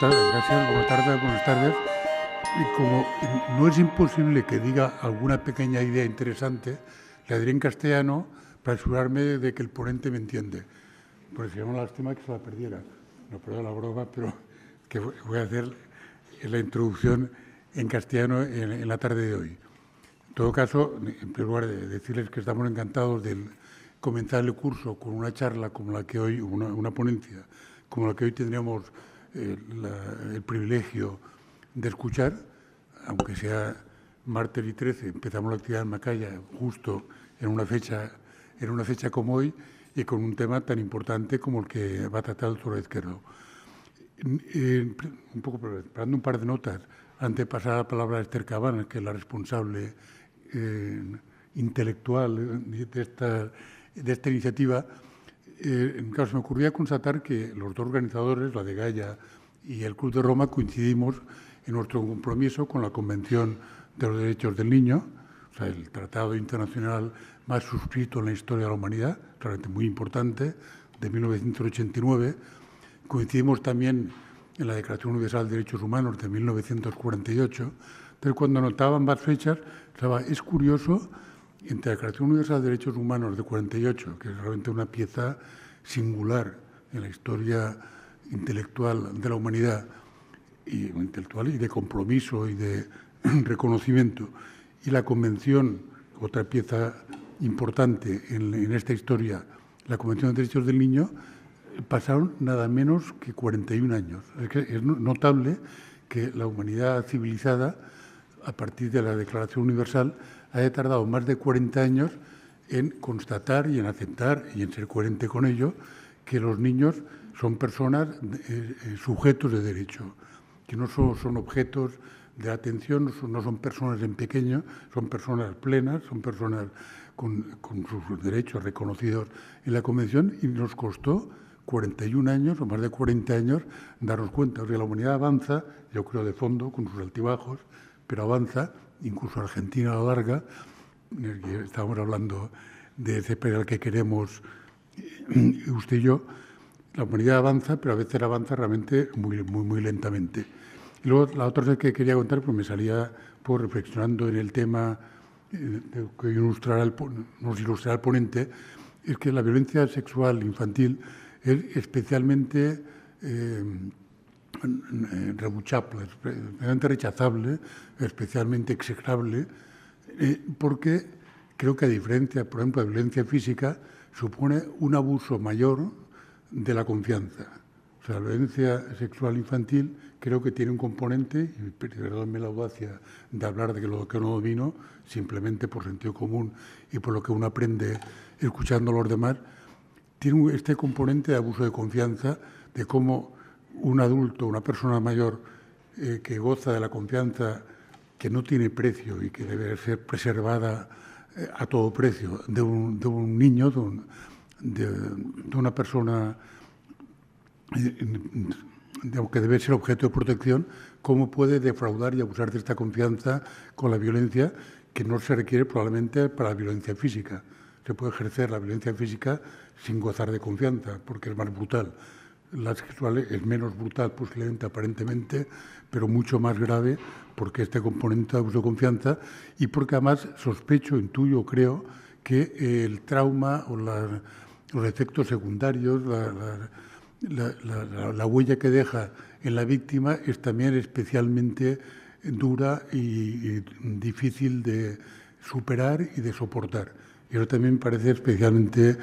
Gracias, buenas tardes. Y como no es imposible que diga alguna pequeña idea interesante, la diré en castellano para asegurarme de que el ponente me entiende. Porque sería una lástima que se la perdiera. No perdón la broma, pero que voy a hacer la introducción en castellano en la tarde de hoy. En todo caso, en primer lugar, decirles que estamos encantados de comenzar el curso con una charla como la que hoy, una ponencia, como la que hoy tendríamos el privilegio de escuchar, aunque sea martes y 13, empezamos la actividad en Macaya justo en una fecha como hoy y con un tema tan importante como el que va a tratar el Toro Izquierdo. Un poco preparando un par de notas antes de pasar la palabra a Esther Cabanas, que es la responsable intelectual de esta iniciativa. Claro, se me ocurría constatar que los dos organizadores, la de Gaia y el Club de Roma, coincidimos en nuestro compromiso con la Convención de los Derechos del Niño, o sea, el tratado internacional más suscrito en la historia de la humanidad, realmente muy importante, de 1989. Coincidimos también en la Declaración Universal de Derechos Humanos de 1948. Entonces, cuando anotaba ambas fechas, es curioso, entre la Declaración Universal de Derechos Humanos de 48, que es realmente una pieza singular en la historia intelectual de la humanidad, y de compromiso y de reconocimiento, y la Convención, otra pieza importante en esta historia, la Convención de Derechos del Niño, pasaron nada menos que 41 años. Es notable que la humanidad civilizada, a partir de la Declaración Universal, haya tardado más de 40 años en constatar y en aceptar y en ser coherente con ello que los niños son personas sujetos de derecho, que no solo son objetos de atención, no son personas en pequeño, son personas plenas, son personas con sus derechos reconocidos en la Convención, y nos costó 41 años o más de 40 años darnos cuenta. O sea, la humanidad avanza, yo creo de fondo, con sus altibajos, pero avanza, incluso Argentina a la larga. Estábamos hablando de ese país al que queremos, usted y yo. La humanidad avanza, pero a veces avanza realmente muy lentamente. Y luego la otra cosa que quería contar, pues me salía reflexionando en el tema que nos ilustrará el ponente, es que la violencia sexual infantil es especialmente rebuchable, especialmente rechazable, especialmente execrable, porque creo que, a diferencia, por ejemplo, de violencia física, supone un abuso mayor de la confianza. O sea, la violencia sexual infantil creo que tiene un componente, y perdónenme la audacia de hablar de lo que no domino, simplemente por sentido común y por lo que uno aprende escuchando a los demás, tiene este componente de abuso de confianza, de cómo un adulto, una persona mayor que goza de la confianza que no tiene precio y que debe ser preservada a todo precio de un niño, de una persona que debe ser objeto de protección, cómo puede defraudar y abusar de esta confianza con la violencia que no se requiere probablemente para la violencia física. Se puede ejercer la violencia física sin gozar de confianza, porque es más brutal. La sexual es menos brutal, posiblemente, aparentemente, pero mucho más grave, porque este componente de abuso de confianza, y porque además sospecho, intuyo, creo, que el trauma o los efectos secundarios, la huella que deja en la víctima es también especialmente dura y difícil de superar y de soportar. Y eso también parece especialmente,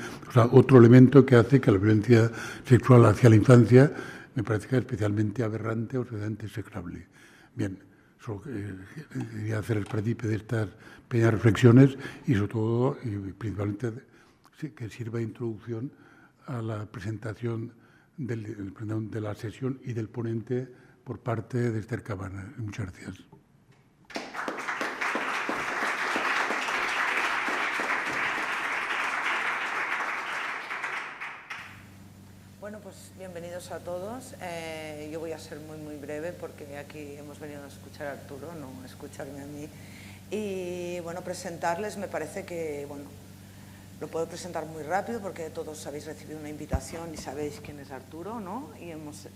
otro elemento que hace que la violencia sexual hacia la infancia me parece que es especialmente aberrante o especialmente execrable. Bien, solo quería hacer partícipe de estas pequeñas reflexiones y sobre todo, y principalmente, que sirva de introducción a la presentación de la sesión y del ponente por parte de Esther Cabanas. Muchas gracias. Bueno, pues bienvenidos a todos. Yo voy a ser muy breve porque aquí hemos venido a escuchar a Arturo, no a escucharme a mí. Y bueno, presentarles, me parece que, bueno, lo puedo presentar muy rápido porque todos habéis recibido una invitación y sabéis quién es Arturo, ¿no? Y hemos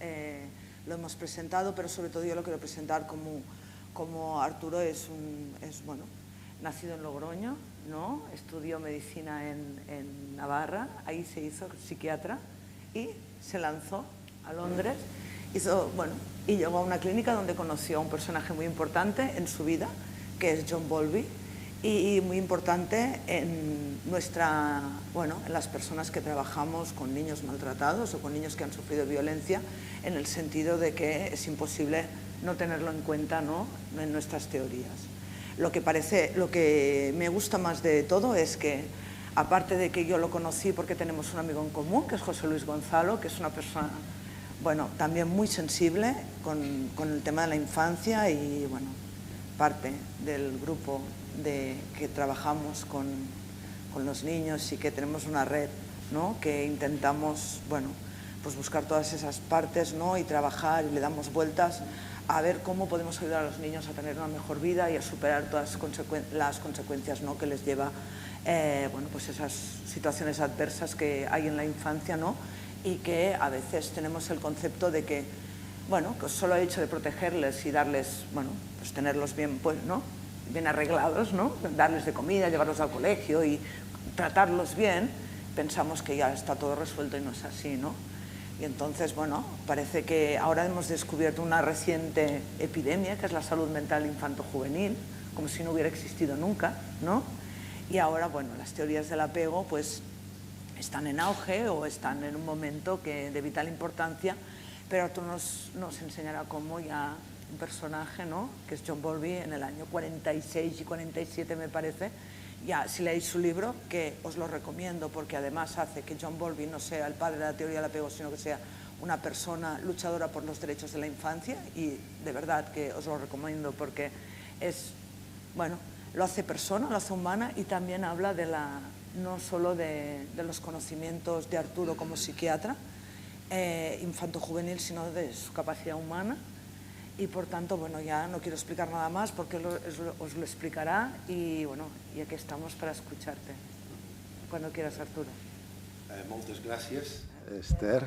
lo hemos presentado, pero sobre todo yo lo quiero presentar como Arturo es bueno, nacido en Logroño, ¿no? Estudió medicina en Navarra, ahí se hizo psiquiatra y se lanzó a Londres, y llegó a una clínica donde conoció a un personaje muy importante en su vida, que es John Bowlby, y muy importante en en las personas que trabajamos con niños maltratados o con niños que han sufrido violencia, en el sentido de que es imposible no tenerlo en cuenta, ¿no?, en nuestras teorías. Lo que me gusta más de todo es que, aparte de que yo lo conocí porque tenemos un amigo en común, que es José Luis Gonzalo, que es una persona, bueno, también muy sensible con el tema de la infancia y, bueno, parte del grupo que trabajamos con los niños y que tenemos una red, ¿no?, que intentamos, bueno, pues buscar todas esas partes, ¿no?, y trabajar, y le damos vueltas a ver cómo podemos ayudar a los niños a tener una mejor vida y a superar todas las consecuencias, ¿no?, que les lleva bueno, pues esas situaciones adversas que hay en la infancia, ¿no?, y que a veces tenemos el concepto de que, bueno, que solo el hecho de protegerles y darles, bueno, pues tenerlos bien, pues, ¿no?, bien arreglados, ¿no?, darles de comida, llevarlos al colegio y tratarlos bien, pensamos que ya está todo resuelto y no es así, ¿no? Y entonces, bueno, parece que ahora hemos descubierto una reciente epidemia, que es la salud mental infanto-juvenil, como si no hubiera existido nunca, ¿no? Y ahora, bueno, las teorías del apego, pues, están en auge o están en un momento de vital importancia, pero Arturo nos enseñará cómo ya un personaje, ¿no?, que es John Bowlby, en el año 46 y 47, me parece, ya, si leéis su libro, que os lo recomiendo porque además hace que John Bowlby no sea el padre de la teoría del apego, sino que sea una persona luchadora por los derechos de la infancia, y de verdad que os lo recomiendo porque es, bueno, lo hace persona, lo hace humana, y también habla no solo de los conocimientos de Arturo como psiquiatra infanto-juvenil, sino de su capacidad humana. Y por tanto, bueno, ya no quiero explicar nada más porque os lo explicará, y bueno, y aquí estamos para escucharte. Cuando quieras, Arturo. Moltes gràcies, Esther.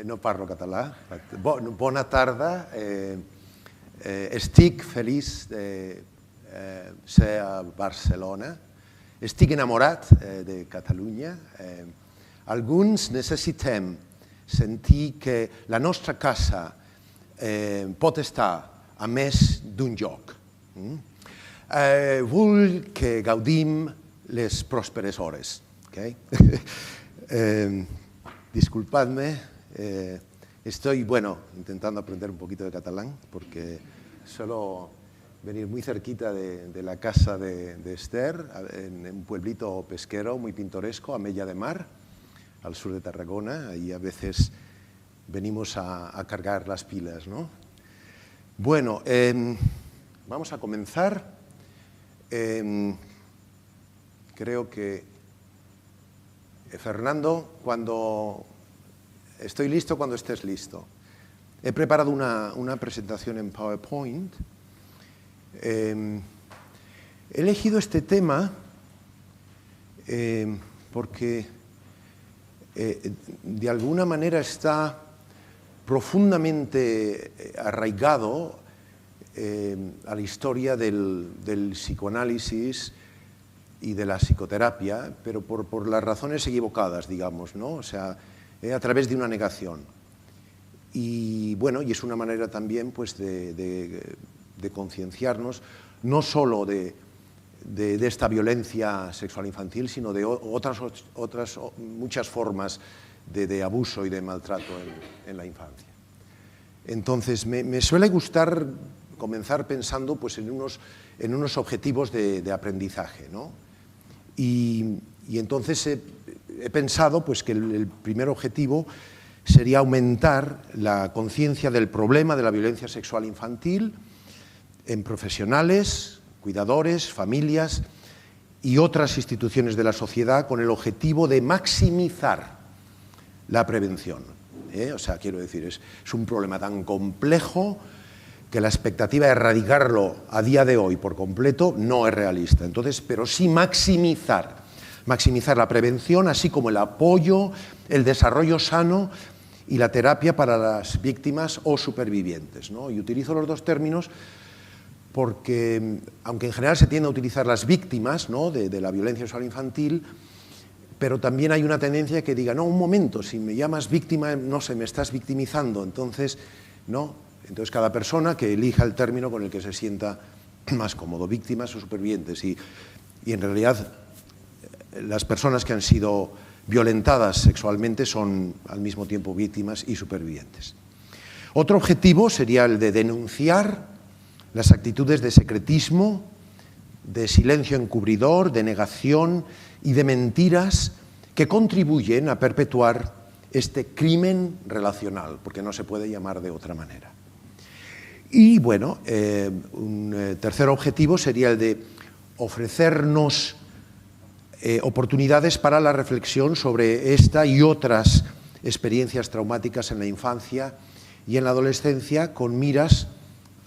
No parlo català. Bona tarda. Estic feliç de ser a Barcelona. Estic enamorat de Catalunya. Alguns necessitem sentir que la nostra casa pot estar a més d'un lloc. Vull que gaudim les pròsperes hores. Disculpadme, estoy intentando aprender un poquito de catalán porque suelo venir muy cerquita de la casa de Esther, en un pueblito pesquero muy pintoresco, a Mella de Mar, al sur de Tarragona, y a veces venimos a cargar las pilas, ¿no? Bueno, vamos a comenzar. Creo que Fernando, cuando estoy listo, cuando estés listo. He preparado una presentación en PowerPoint. He elegido este tema porque de alguna manera está profundamente arraigado a la historia del psicoanálisis y de la psicoterapia, pero por las razones equivocadas, digamos, ¿no? O sea, a través de una negación. Y bueno, y es una manera también, pues, de concienciarnos, no solo de esta violencia sexual infantil, sino de otras muchas formas de abuso y de maltrato en la infancia. Entonces, me suele gustar comenzar pensando, pues, en unos objetivos de aprendizaje, ¿no? Y entonces he pensado, pues, que el primer objetivo sería aumentar la conciencia del problema de la violencia sexual infantil en profesionales, cuidadores, familias y otras instituciones de la sociedad, con el objetivo de maximizar la prevención. O sea, quiero decir, es un problema tan complejo que la expectativa de erradicarlo a día de hoy por completo no es realista. Entonces, pero sí maximizar maximizar la prevención, así como el apoyo, el desarrollo sano y la terapia para las víctimas o supervivientes, ¿no? Y utilizo los dos términos porque, aunque en general se tiende a utilizar las víctimas, ¿no?, de la violencia sexual infantil, pero también hay una tendencia que diga, no, un momento, si me llamas víctima, no sé, me estás victimizando, entonces, no. Entonces cada persona que elija el término con el que se sienta más cómodo, víctimas o supervivientes. Y en realidad las personas que han sido violentadas sexualmente son al mismo tiempo víctimas y supervivientes. Otro objetivo sería el de denunciar las actitudes de secretismo, de silencio encubridor, de negación y de mentiras que contribuyen a perpetuar este crimen relacional, porque no se puede llamar de otra manera. Y bueno, un tercer objetivo sería el de ofrecernos oportunidades para la reflexión sobre esta y otras experiencias traumáticas en la infancia y en la adolescencia, con miras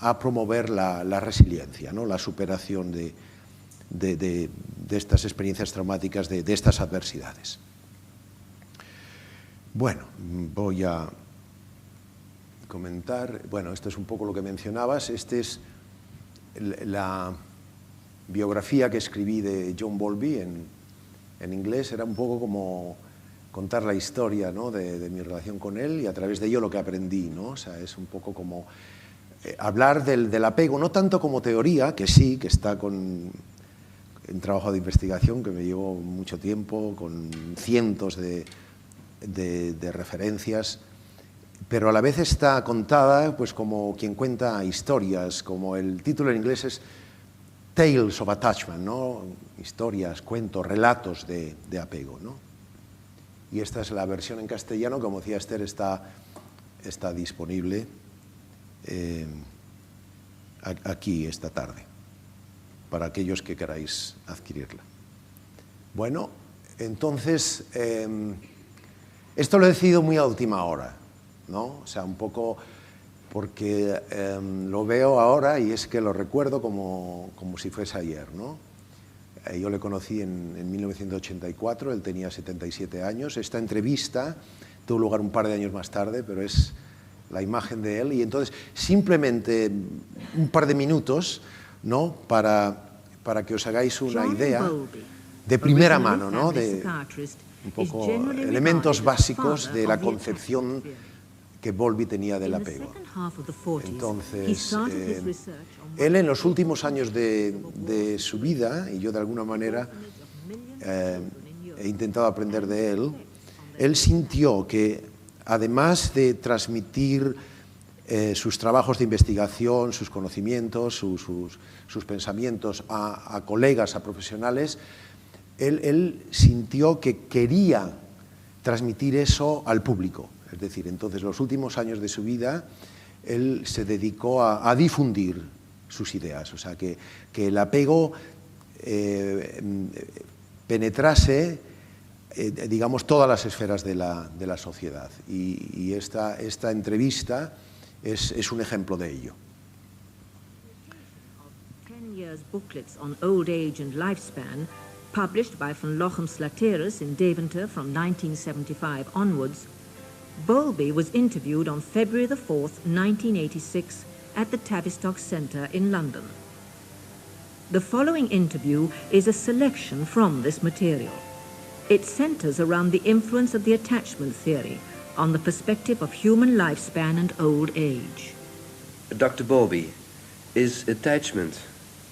a promover la resiliencia, ¿no?, la superación de estas experiencias traumáticas, de estas adversidades. Bueno, voy a comentar, bueno, esto es un poco lo que mencionabas, esta es la biografía que escribí de John Bowlby en inglés, era un poco como contar la historia, ¿no?, de mi relación con él y a través de ello lo que aprendí, ¿no? O sea, es un poco como hablar del apego, no tanto como teoría, que sí, que está en trabajo de investigación que me llevó mucho tiempo, con cientos de referencias, pero a la vez está contada pues como quien cuenta historias, como el título en inglés es Tales of Attachment, ¿no?, historias, cuentos, relatos de apego, ¿no? Y esta es la versión en castellano, como decía Esther, está disponible aquí esta tarde, para aquellos que queráis adquirirla. Bueno, entonces, esto lo he decidido muy a última hora, ¿no? O sea, un poco porque lo veo ahora y es que lo recuerdo como si fuese ayer, ¿no? Yo le conocí en 1984, él tenía 77 años. Esta entrevista tuvo lugar un par de años más tarde, pero es la imagen de él. Y entonces, simplemente un par de minutos, ¿no?, para que os hagáis una idea de primera mano, ¿no?, de un poco elementos básicos de la concepción que Bowlby tenía del apego. Entonces, él en los últimos años de su vida, y yo de alguna manera he intentado aprender de él sintió que además de transmitir sus trabajos de investigación, sus conocimientos, sus pensamientos a colegas, a profesionales, él sintió que quería transmitir eso al público. Es decir, entonces, los últimos años de su vida, él se dedicó a difundir sus ideas, o sea, que el apego penetrase, digamos, todas las esferas de la sociedad. Y esta entrevista es un ejemplo de ello. 10 years booklets on old age and lifespan, published by Van Lochem Slaterus in Deventer from 1975 onwards, Bowlby was interviewed on February the 4th, 1986, at the Tavistock Centre in London. The following interview is a selection from this material. It centres around the influence of the attachment theory on the perspective of human lifespan and old age. Dr. Bowlby, is attachment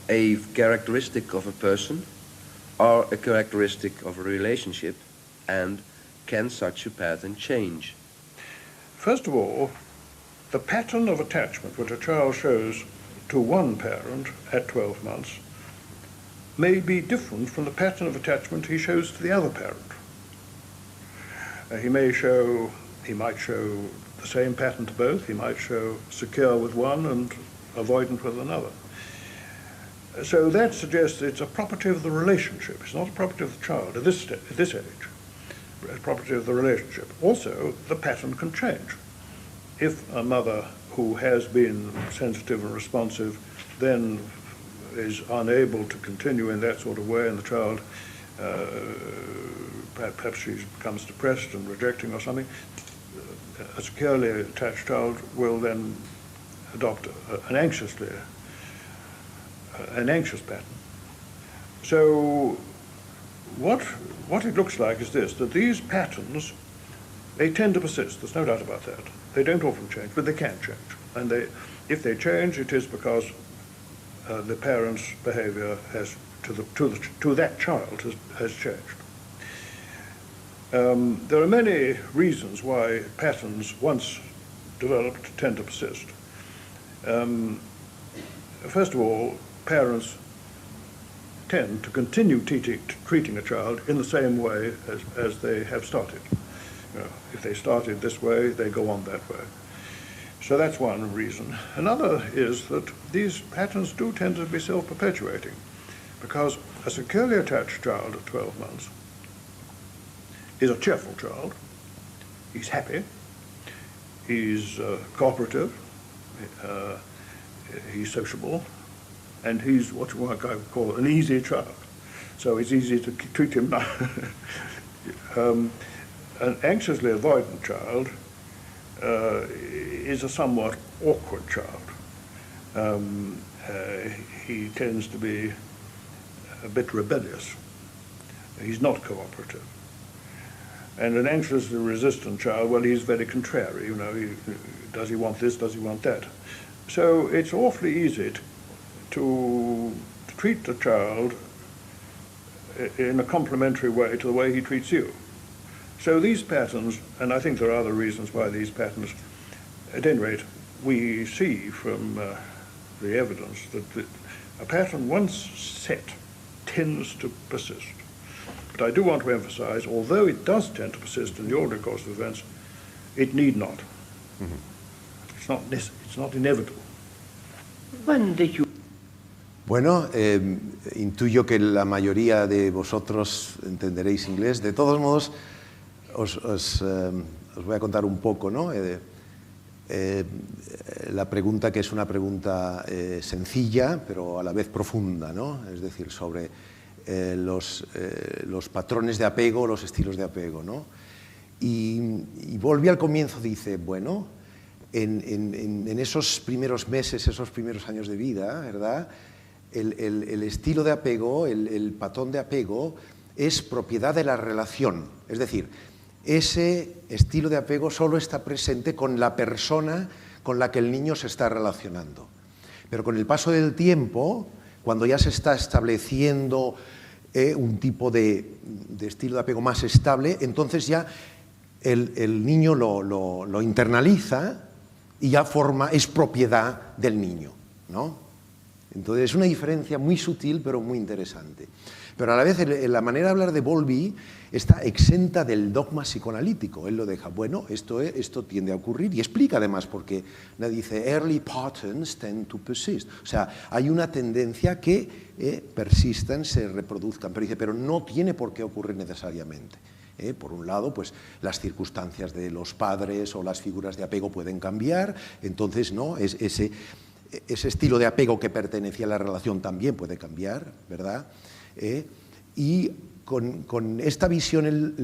a characteristic of a person or a characteristic of a relationship, and can such a pattern change? First of all, the pattern of attachment which a child shows to one parent at 12 months may be different from the pattern of attachment he shows to the other parent. He might show the same pattern to both. He might show secure with one and avoidant with another. So that suggests it's a property of the relationship. It's not a property of the child at this age. It's a property of the relationship. Also, the pattern can change. If a mother who has been sensitive and responsive then is unable to continue in that sort of way, and the child perhaps she becomes depressed and rejecting or something, a securely attached child will then adopt an anxious pattern. So what it looks like is this, that these patterns, they tend to persist, there's no doubt about that. They don't often change, but they can change. And if they change, it is because the parent's behavior has, to that child has changed. There are many reasons why patterns once developed tend to persist. First of all, parents tend to continue treating a child in the same way as they have started. If they started this way, they go on that way. So that's one reason. Another is that these patterns do tend to be self-perpetuating, because a securely attached child at 12 months is a cheerful child. He's happy, he's cooperative, he's sociable, and he's what you might call an easy child. So it's easy to treat him now. An anxiously avoidant child is a somewhat awkward child. He tends to be a bit rebellious. He's not cooperative. And an anxiously resistant child, well, he's very contrary. You know, does he want this? Does he want that? So it's awfully easy to treat the child in a complementary way to the way he treats you. So these patterns, and I think there are other reasons why these patterns, at any rate, we see from the evidence that a pattern once set tends to persist. But I do want to emphasize, although it does tend to persist in the ordinary course of events, it need not. Mm-hmm. It's not inevitable. When did you... Bueno, intuyo que la mayoría de vosotros entenderéis inglés. De todos modos, os voy a contar un poco, ¿no? La pregunta, que es una pregunta sencilla, pero a la vez profunda, ¿no? Es decir, sobre los patrones de apego, los estilos de apego, ¿no? Y Bowlby al comienzo dice, bueno, en esos primeros meses, esos primeros años de vida, ¿verdad? El estilo de apego, el patrón de apego, es propiedad de la relación. Es decir, ese estilo de apego solo está presente con la persona con la que el niño se está relacionando. Pero con el paso del tiempo, cuando ya se está estableciendo un tipo de estilo de apego más estable, entonces ya el niño lo internaliza y ya es propiedad del niño, ¿no? Entonces es una diferencia muy sutil pero muy interesante. Pero a la vez la manera de hablar de Bowlby está exenta del dogma psicoanalítico. Él lo deja, bueno, esto tiende a ocurrir, y explica además por qué. Dice, early patterns tend to persist. O sea, hay una tendencia que persistan, se reproduzcan, pero dice, pero no tiene por qué ocurrir necesariamente. Por un lado, pues las circunstancias de los padres o las figuras de apego pueden cambiar, entonces, ¿no? Ese estilo de apego que pertenecía a la relación también puede cambiar, ¿verdad? Y con esta visión,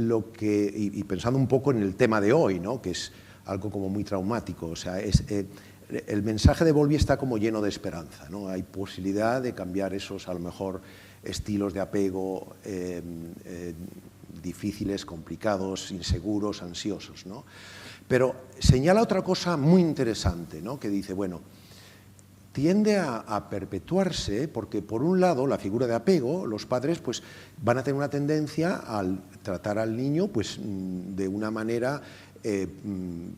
y pensando un poco en el tema de hoy, ¿no? Que es algo como muy traumático, o sea, el mensaje de Bowlby está como lleno de esperanza, ¿no? Hay posibilidad de cambiar esos, a lo mejor, estilos de apego difíciles, complicados, inseguros, ansiosos, ¿no? Pero señala otra cosa muy interesante, ¿no? Que dice, bueno, tiende a perpetuarse porque, por un lado, la figura de apego, los padres pues, van a tener una tendencia al tratar al niño pues, de una manera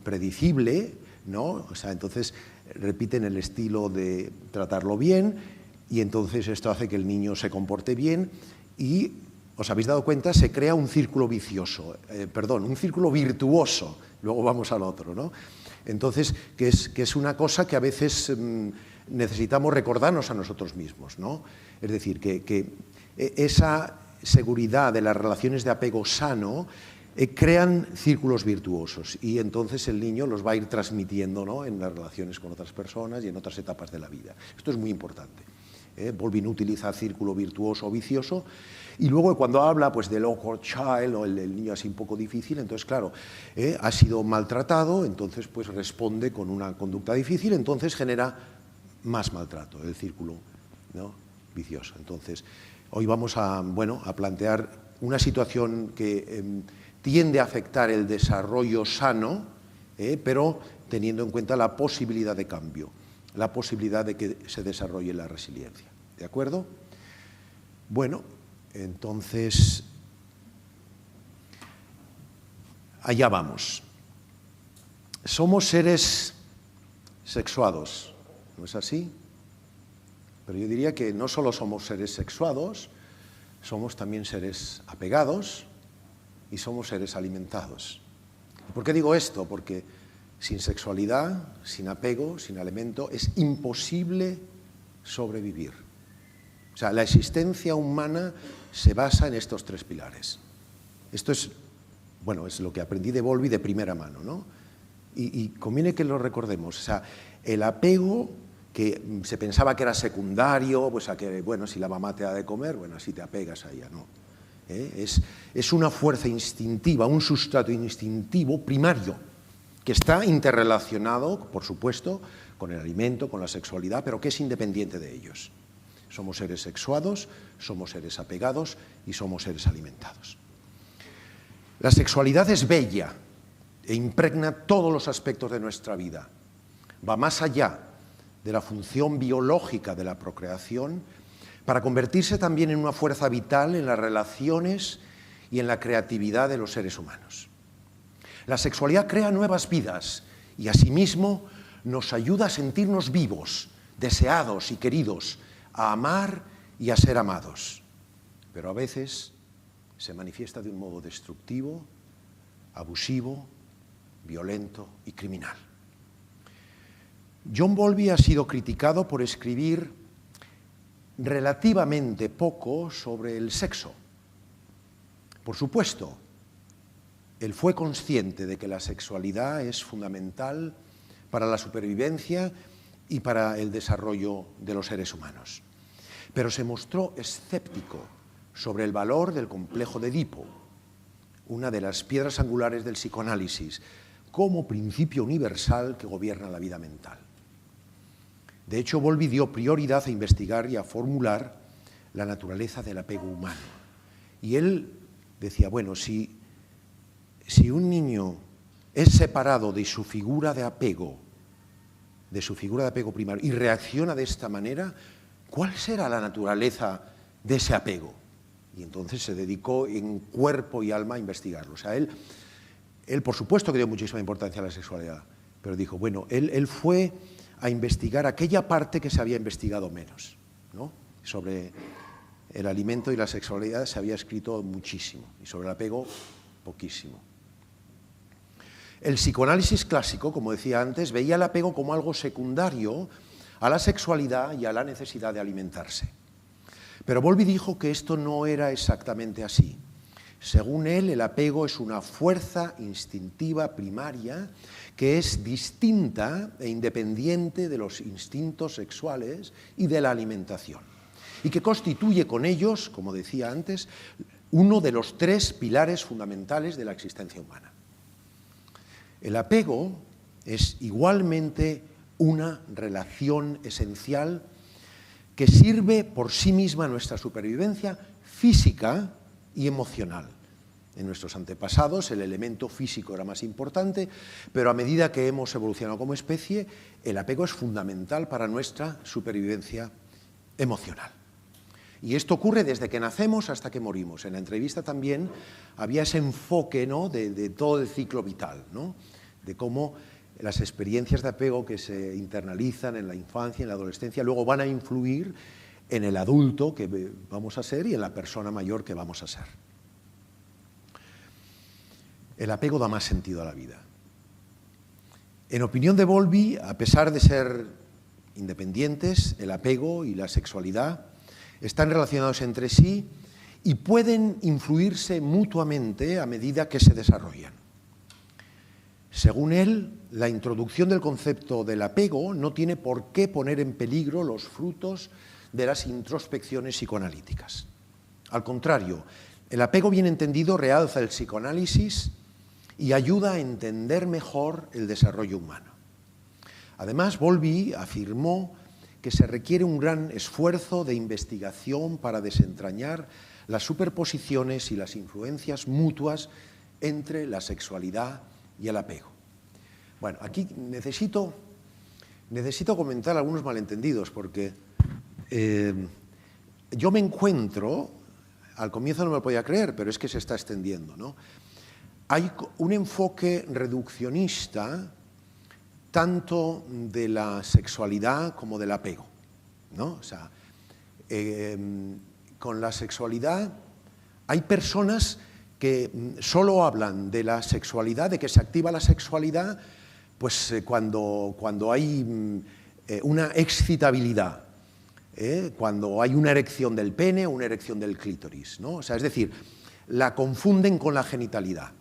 predecible, ¿no? O sea, entonces repiten el estilo de tratarlo bien, y entonces esto hace que el niño se comporte bien y, ¿os habéis dado cuenta? Se crea un círculo vicioso, un círculo virtuoso, luego vamos al otro, ¿no? Entonces, que es una cosa que a veces necesitamos recordarnos a nosotros mismos, ¿no? Es decir, que esa seguridad de las relaciones de apego sano crean círculos virtuosos, y entonces el niño los va a ir transmitiendo, ¿no? En las relaciones con otras personas y en otras etapas de la vida. Esto es muy importante. Bowlby no utiliza círculo virtuoso o vicioso. Y luego cuando habla pues, del awkward child, o el niño así un poco difícil, entonces claro, ha sido maltratado, entonces pues responde con una conducta difícil, entonces genera más maltrato, el círculo, ¿no?, vicioso. Entonces, hoy vamos a plantear una situación que tiende a afectar el desarrollo sano, pero teniendo en cuenta la posibilidad de cambio, la posibilidad de que se desarrolle la resiliencia. ¿De acuerdo? Bueno, entonces, allá vamos. Somos seres sexuados, ¿no es así? Pero yo diría que no solo somos seres sexuados, somos también seres apegados y somos seres alimentados. ¿Por qué digo esto? Porque sin sexualidad, sin apego, sin alimento, es imposible sobrevivir. O sea, la existencia humana se basa en estos tres pilares. Esto es, es lo que aprendí de Bowlby de primera mano, ¿no? Y conviene que lo recordemos. O sea, el apego, que se pensaba que era secundario, pues a que, si la mamá te da de comer, así te apegas a ella, ¿no? Es una fuerza instintiva, un sustrato instintivo primario, que está interrelacionado, por supuesto, con el alimento, con la sexualidad, pero que es independiente de ellos. Somos seres sexuados, somos seres apegados y somos seres alimentados. La sexualidad es bella e impregna todos los aspectos de nuestra vida. Va más allá de la función biológica de la procreación para convertirse también en una fuerza vital en las relaciones y en la creatividad de los seres humanos. La sexualidad crea nuevas vidas y asimismo nos ayuda a sentirnos vivos, deseados y queridos, a amar y a ser amados. Pero a veces se manifiesta de un modo destructivo, abusivo, violento y criminal. John Bowlby ha sido criticado por escribir relativamente poco sobre el sexo. Por supuesto, él fue consciente de que la sexualidad es fundamental para la supervivencia y para el desarrollo de los seres humanos. Pero se mostró escéptico sobre el valor del complejo de Edipo, una de las piedras angulares del psicoanálisis, como principio universal que gobierna la vida mental. De hecho, Bowlby dio prioridad a investigar y a formular la naturaleza del apego humano. Y él decía, si un niño es separado de su figura de apego primario, y reacciona de esta manera, ¿cuál será la naturaleza de ese apego? Y entonces se dedicó en cuerpo y alma a investigarlo. O sea, él por supuesto que dio muchísima importancia a la sexualidad, pero dijo, él fue a investigar aquella parte que se había investigado menos, ¿no? Sobre el alimento y la sexualidad se había escrito muchísimo, y sobre el apego, poquísimo. El psicoanálisis clásico, como decía antes, veía el apego como algo secundario a la sexualidad y a la necesidad de alimentarse. Pero Bowlby dijo que esto no era exactamente así. Según él, el apego es una fuerza instintiva primaria que es distinta e independiente de los instintos sexuales y de la alimentación, y que constituye con ellos, como decía antes, uno de los tres pilares fundamentales de la existencia humana. El apego es igualmente una relación esencial que sirve por sí misma a nuestra supervivencia física y emocional. En nuestros antepasados el elemento físico era más importante, pero a medida que hemos evolucionado como especie, el apego es fundamental para nuestra supervivencia emocional. Y esto ocurre desde que nacemos hasta que morimos. En la entrevista también había ese enfoque, ¿no?, de todo el ciclo vital, ¿no?, de cómo las experiencias de apego que se internalizan en la infancia y en la adolescencia luego van a influir en el adulto que vamos a ser y en la persona mayor que vamos a ser. El apego da más sentido a la vida. En opinión de Bowlby, a pesar de ser independientes, el apego y la sexualidad están relacionados entre sí y pueden influirse mutuamente a medida que se desarrollan. Según él, la introducción del concepto del apego no tiene por qué poner en peligro los frutos de las introspecciones psicoanalíticas. Al contrario, el apego bien entendido realza el psicoanálisis y ayuda a entender mejor el desarrollo humano. Además, Bowlby afirmó que se requiere un gran esfuerzo de investigación para desentrañar las superposiciones y las influencias mutuas entre la sexualidad y el apego. Bueno, aquí necesito comentar algunos malentendidos, porque yo me encuentro, al comienzo no me lo podía creer, pero es que se está extendiendo, ¿no? Hay un enfoque reduccionista tanto de la sexualidad como del apego, ¿no? O sea, con la sexualidad hay personas que solo hablan de la sexualidad, de que se activa la sexualidad, pues cuando hay una excitabilidad, cuando hay una erección del pene o una erección del clítoris, ¿no? O sea, es decir, la confunden con la genitalidad.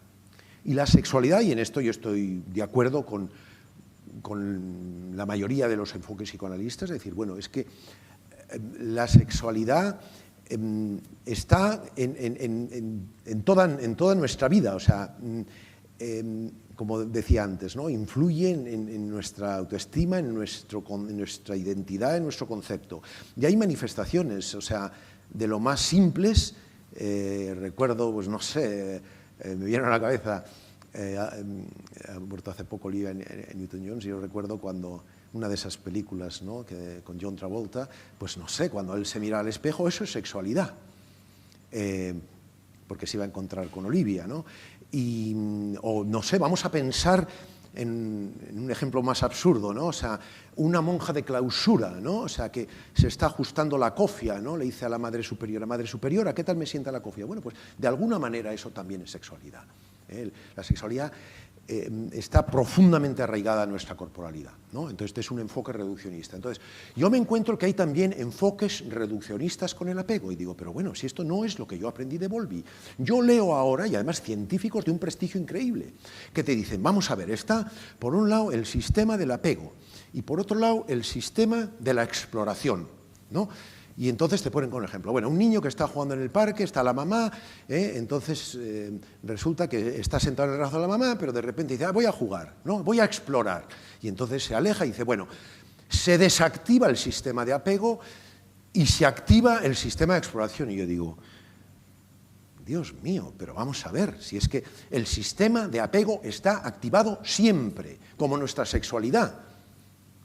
Y la sexualidad, y en esto yo estoy de acuerdo con la mayoría de los enfoques psicoanalistas, es decir, bueno, es que la sexualidad está en toda nuestra vida, o sea, como decía antes, ¿no? Influye en nuestra autoestima, en nuestra identidad, en nuestro concepto. Y hay manifestaciones, o sea, de lo más simples, recuerdo, pues no sé, me viene a la cabeza, ha muerto hace poco Olivia Newton-John, y yo recuerdo cuando una de esas películas, ¿no?, con John Travolta, pues no sé, cuando él se mira al espejo, eso es sexualidad, porque se iba a encontrar con Olivia, ¿no? O no sé, vamos a pensar en un ejemplo más absurdo, ¿no? O sea, una monja de clausura, ¿no? O sea, que se está ajustando la cofia, ¿no? Le dice a la Madre Superiora, ¿qué tal me sienta la cofia? Bueno, pues de alguna manera eso también es sexualidad. La sexualidad está profundamente arraigada a nuestra corporalidad, ¿no? Entonces, este es un enfoque reduccionista. Entonces, yo me encuentro que hay también enfoques reduccionistas con el apego, y digo, pero bueno, si esto no es lo que yo aprendí de Bowlby. Yo leo ahora, y además científicos de un prestigio increíble, que te dicen, vamos a ver, está por un lado el sistema del apego, y por otro lado el sistema de la exploración, ¿no? Y entonces te ponen con ejemplo. Bueno, un niño que está jugando en el parque, está la mamá, entonces resulta que está sentado en el brazo de la mamá, pero de repente dice, voy a jugar, ¿no? Voy a explorar. Y entonces se aleja y dice, bueno, se desactiva el sistema de apego y se activa el sistema de exploración. Y yo digo, Dios mío, pero vamos a ver, si es que el sistema de apego está activado siempre, como nuestra sexualidad,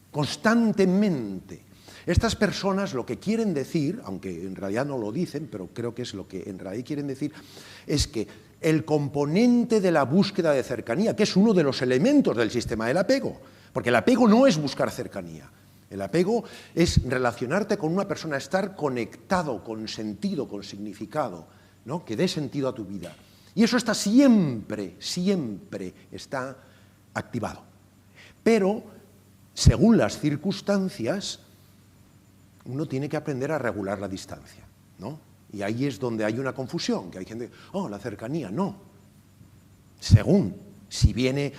constantemente. Estas personas lo que quieren decir, aunque en realidad no lo dicen, pero creo que es lo que en realidad quieren decir, es que el componente de la búsqueda de cercanía, que es uno de los elementos del sistema del apego, porque el apego no es buscar cercanía, el apego es relacionarte con una persona, estar conectado, con sentido, con significado, ¿no? Que dé sentido a tu vida. Y eso está siempre, siempre está activado. Pero, según las circunstancias, uno tiene que aprender a regular la distancia, ¿no? Y ahí es donde hay una confusión, que hay gente, la cercanía, no. Según, si viene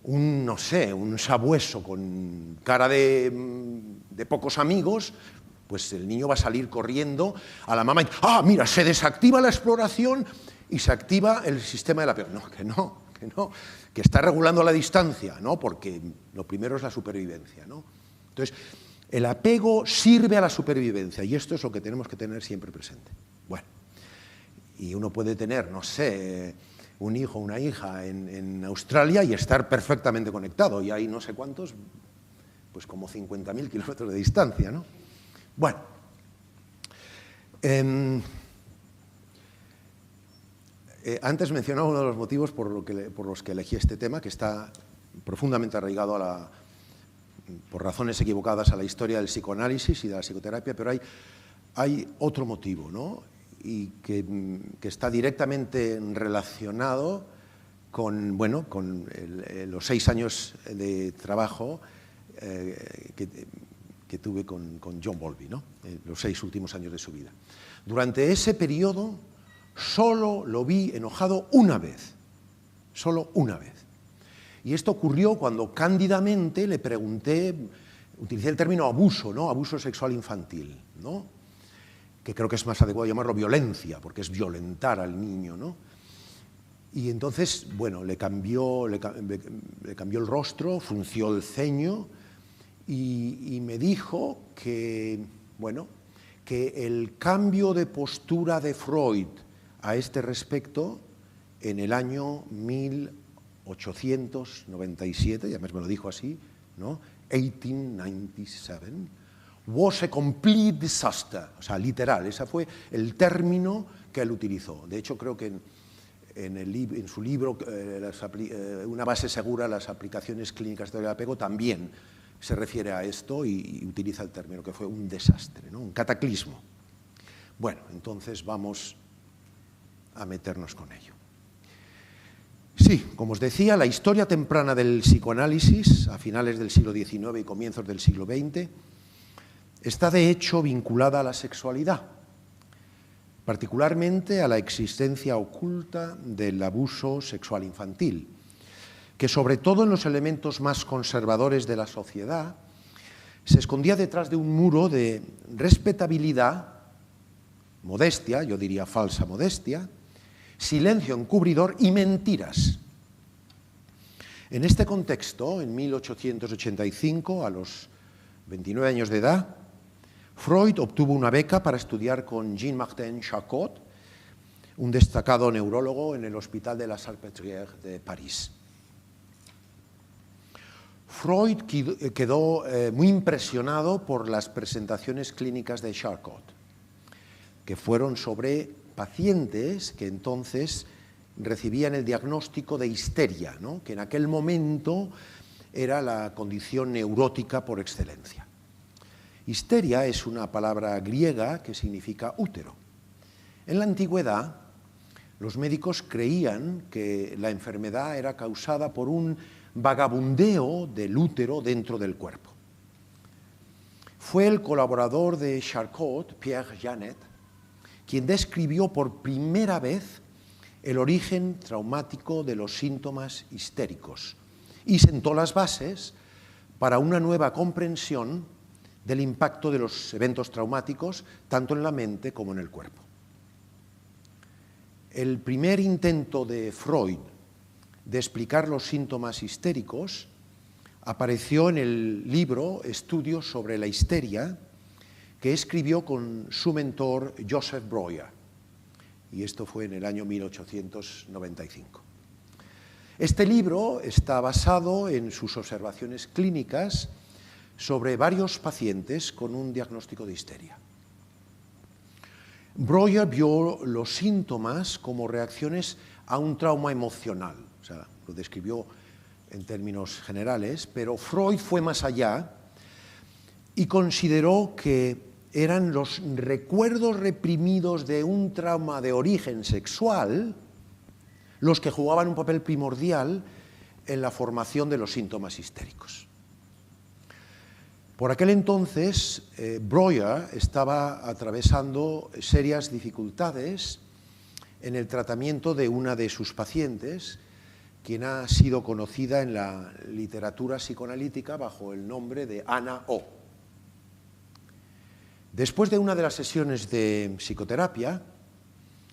no sé, un sabueso con cara de pocos amigos, pues el niño va a salir corriendo a la mamá y, mira, se desactiva la exploración y se activa el sistema del apego. No, que está regulando la distancia, ¿no? Porque lo primero es la supervivencia, ¿no? Entonces, el apego sirve a la supervivencia y esto es lo que tenemos que tener siempre presente. Bueno, y uno puede tener, no sé, un hijo o una hija en Australia y estar perfectamente conectado, y hay no sé cuántos, pues como 50.000 kilómetros de distancia, ¿no? Bueno, antes mencionaba uno de los motivos por los que elegí este tema, que está profundamente arraigado por razones equivocadas a la historia del psicoanálisis y de la psicoterapia, pero hay otro motivo, ¿no? Y que está directamente relacionado con los 6 años de trabajo que tuve con John Bowlby, ¿no? Los 6 últimos años de su vida. Durante ese periodo solo lo vi enojado una vez, solo una vez. Y esto ocurrió cuando cándidamente le pregunté, utilicé el término abuso, ¿no? Abuso sexual infantil, ¿no? Que creo que es más adecuado llamarlo violencia, porque es violentar al niño, ¿no? Y entonces, bueno, le cambió el rostro, frunció el ceño y me dijo que, bueno, que el cambio de postura de Freud a este respecto en el año 1897, ya me lo dijo así, ¿no? 1897, was a complete disaster, o sea, literal, ese fue el término que él utilizó. De hecho, creo que en su libro, Una base segura, las aplicaciones clínicas del apego, también se refiere a esto y utiliza el término, que fue un desastre, ¿no? Un cataclismo. Bueno, entonces vamos a meternos con ello. Sí, como os decía, la historia temprana del psicoanálisis, a finales del siglo XIX y comienzos del siglo XX, está de hecho vinculada a la sexualidad, particularmente a la existencia oculta del abuso sexual infantil, que sobre todo en los elementos más conservadores de la sociedad se escondía detrás de un muro de respetabilidad, modestia, yo diría falsa modestia, silencio encubridor y mentiras. En este contexto, en 1885, a los 29 años de edad, Freud obtuvo una beca para estudiar con Jean-Martin Charcot, un destacado neurólogo en el Hospital de la Salpêtrière de París. Freud quedó muy impresionado por las presentaciones clínicas de Charcot, que fueron sobre pacientes que entonces recibían el diagnóstico de histeria, ¿no? Que en aquel momento era la condición neurótica por excelencia. Histeria es una palabra griega que significa útero. En la antigüedad, los médicos creían que la enfermedad era causada por un vagabundeo del útero dentro del cuerpo. Fue el colaborador de Charcot, Pierre Janet, quien describió por primera vez el origen traumático de los síntomas histéricos y sentó las bases para una nueva comprensión del impacto de los eventos traumáticos tanto en la mente como en el cuerpo. El primer intento de Freud de explicar los síntomas histéricos apareció en el libro Estudios sobre la histeria, que escribió con su mentor Joseph Breuer, y esto fue en el año 1895. Este libro está basado en sus observaciones clínicas sobre varios pacientes con un diagnóstico de histeria. Breuer vio los síntomas como reacciones a un trauma emocional, o sea, lo describió en términos generales, pero Freud fue más allá y consideró que eran los recuerdos reprimidos de un trauma de origen sexual los que jugaban un papel primordial en la formación de los síntomas histéricos. Por aquel entonces, Breuer estaba atravesando serias dificultades en el tratamiento de una de sus pacientes, quien ha sido conocida en la literatura psicoanalítica bajo el nombre de Anna O. Después de una de las sesiones de psicoterapia,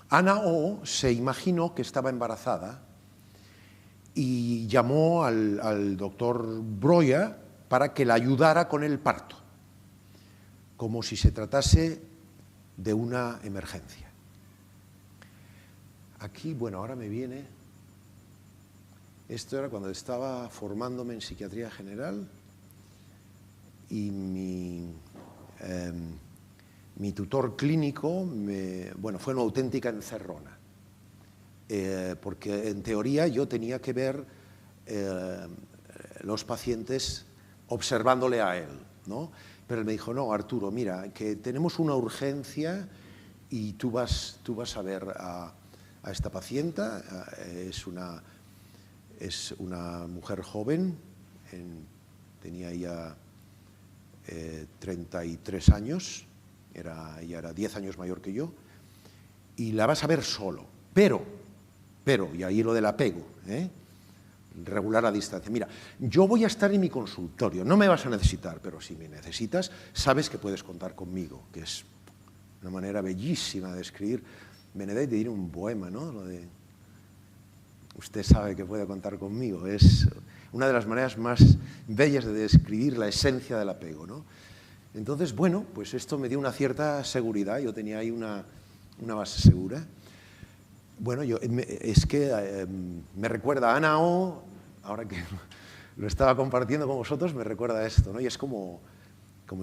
Anna O se imaginó que estaba embarazada y llamó al doctor Breuer para que la ayudara con el parto, como si se tratase de una emergencia. Aquí, bueno, ahora me viene, esto era cuando estaba formándome en psiquiatría general y mi tutor clínico, fue una auténtica encerrona, porque en teoría yo tenía que ver los pacientes observándole a él, ¿no? Pero él me dijo, no, Arturo, mira, que tenemos una urgencia y tú vas a ver a esta pacienta, es una mujer joven, tenía ya 33 años, ella era 10 años mayor que yo, y la vas a ver solo, pero, y ahí lo del apego, regular a distancia. Mira, yo voy a estar en mi consultorio, no me vas a necesitar, pero si me necesitas, sabes que puedes contar conmigo, que es una manera bellísima de escribir. Benedetti tiene un poema, ¿no? Lo de, usted sabe que puede contar conmigo. Es una de las maneras más bellas de describir la esencia del apego, ¿no? Entonces, bueno, pues esto me dio una cierta seguridad, yo tenía ahí una base segura. Bueno, es que me recuerda a Ana O, ahora que lo estaba compartiendo con vosotros, me recuerda a esto, ¿no? Y es como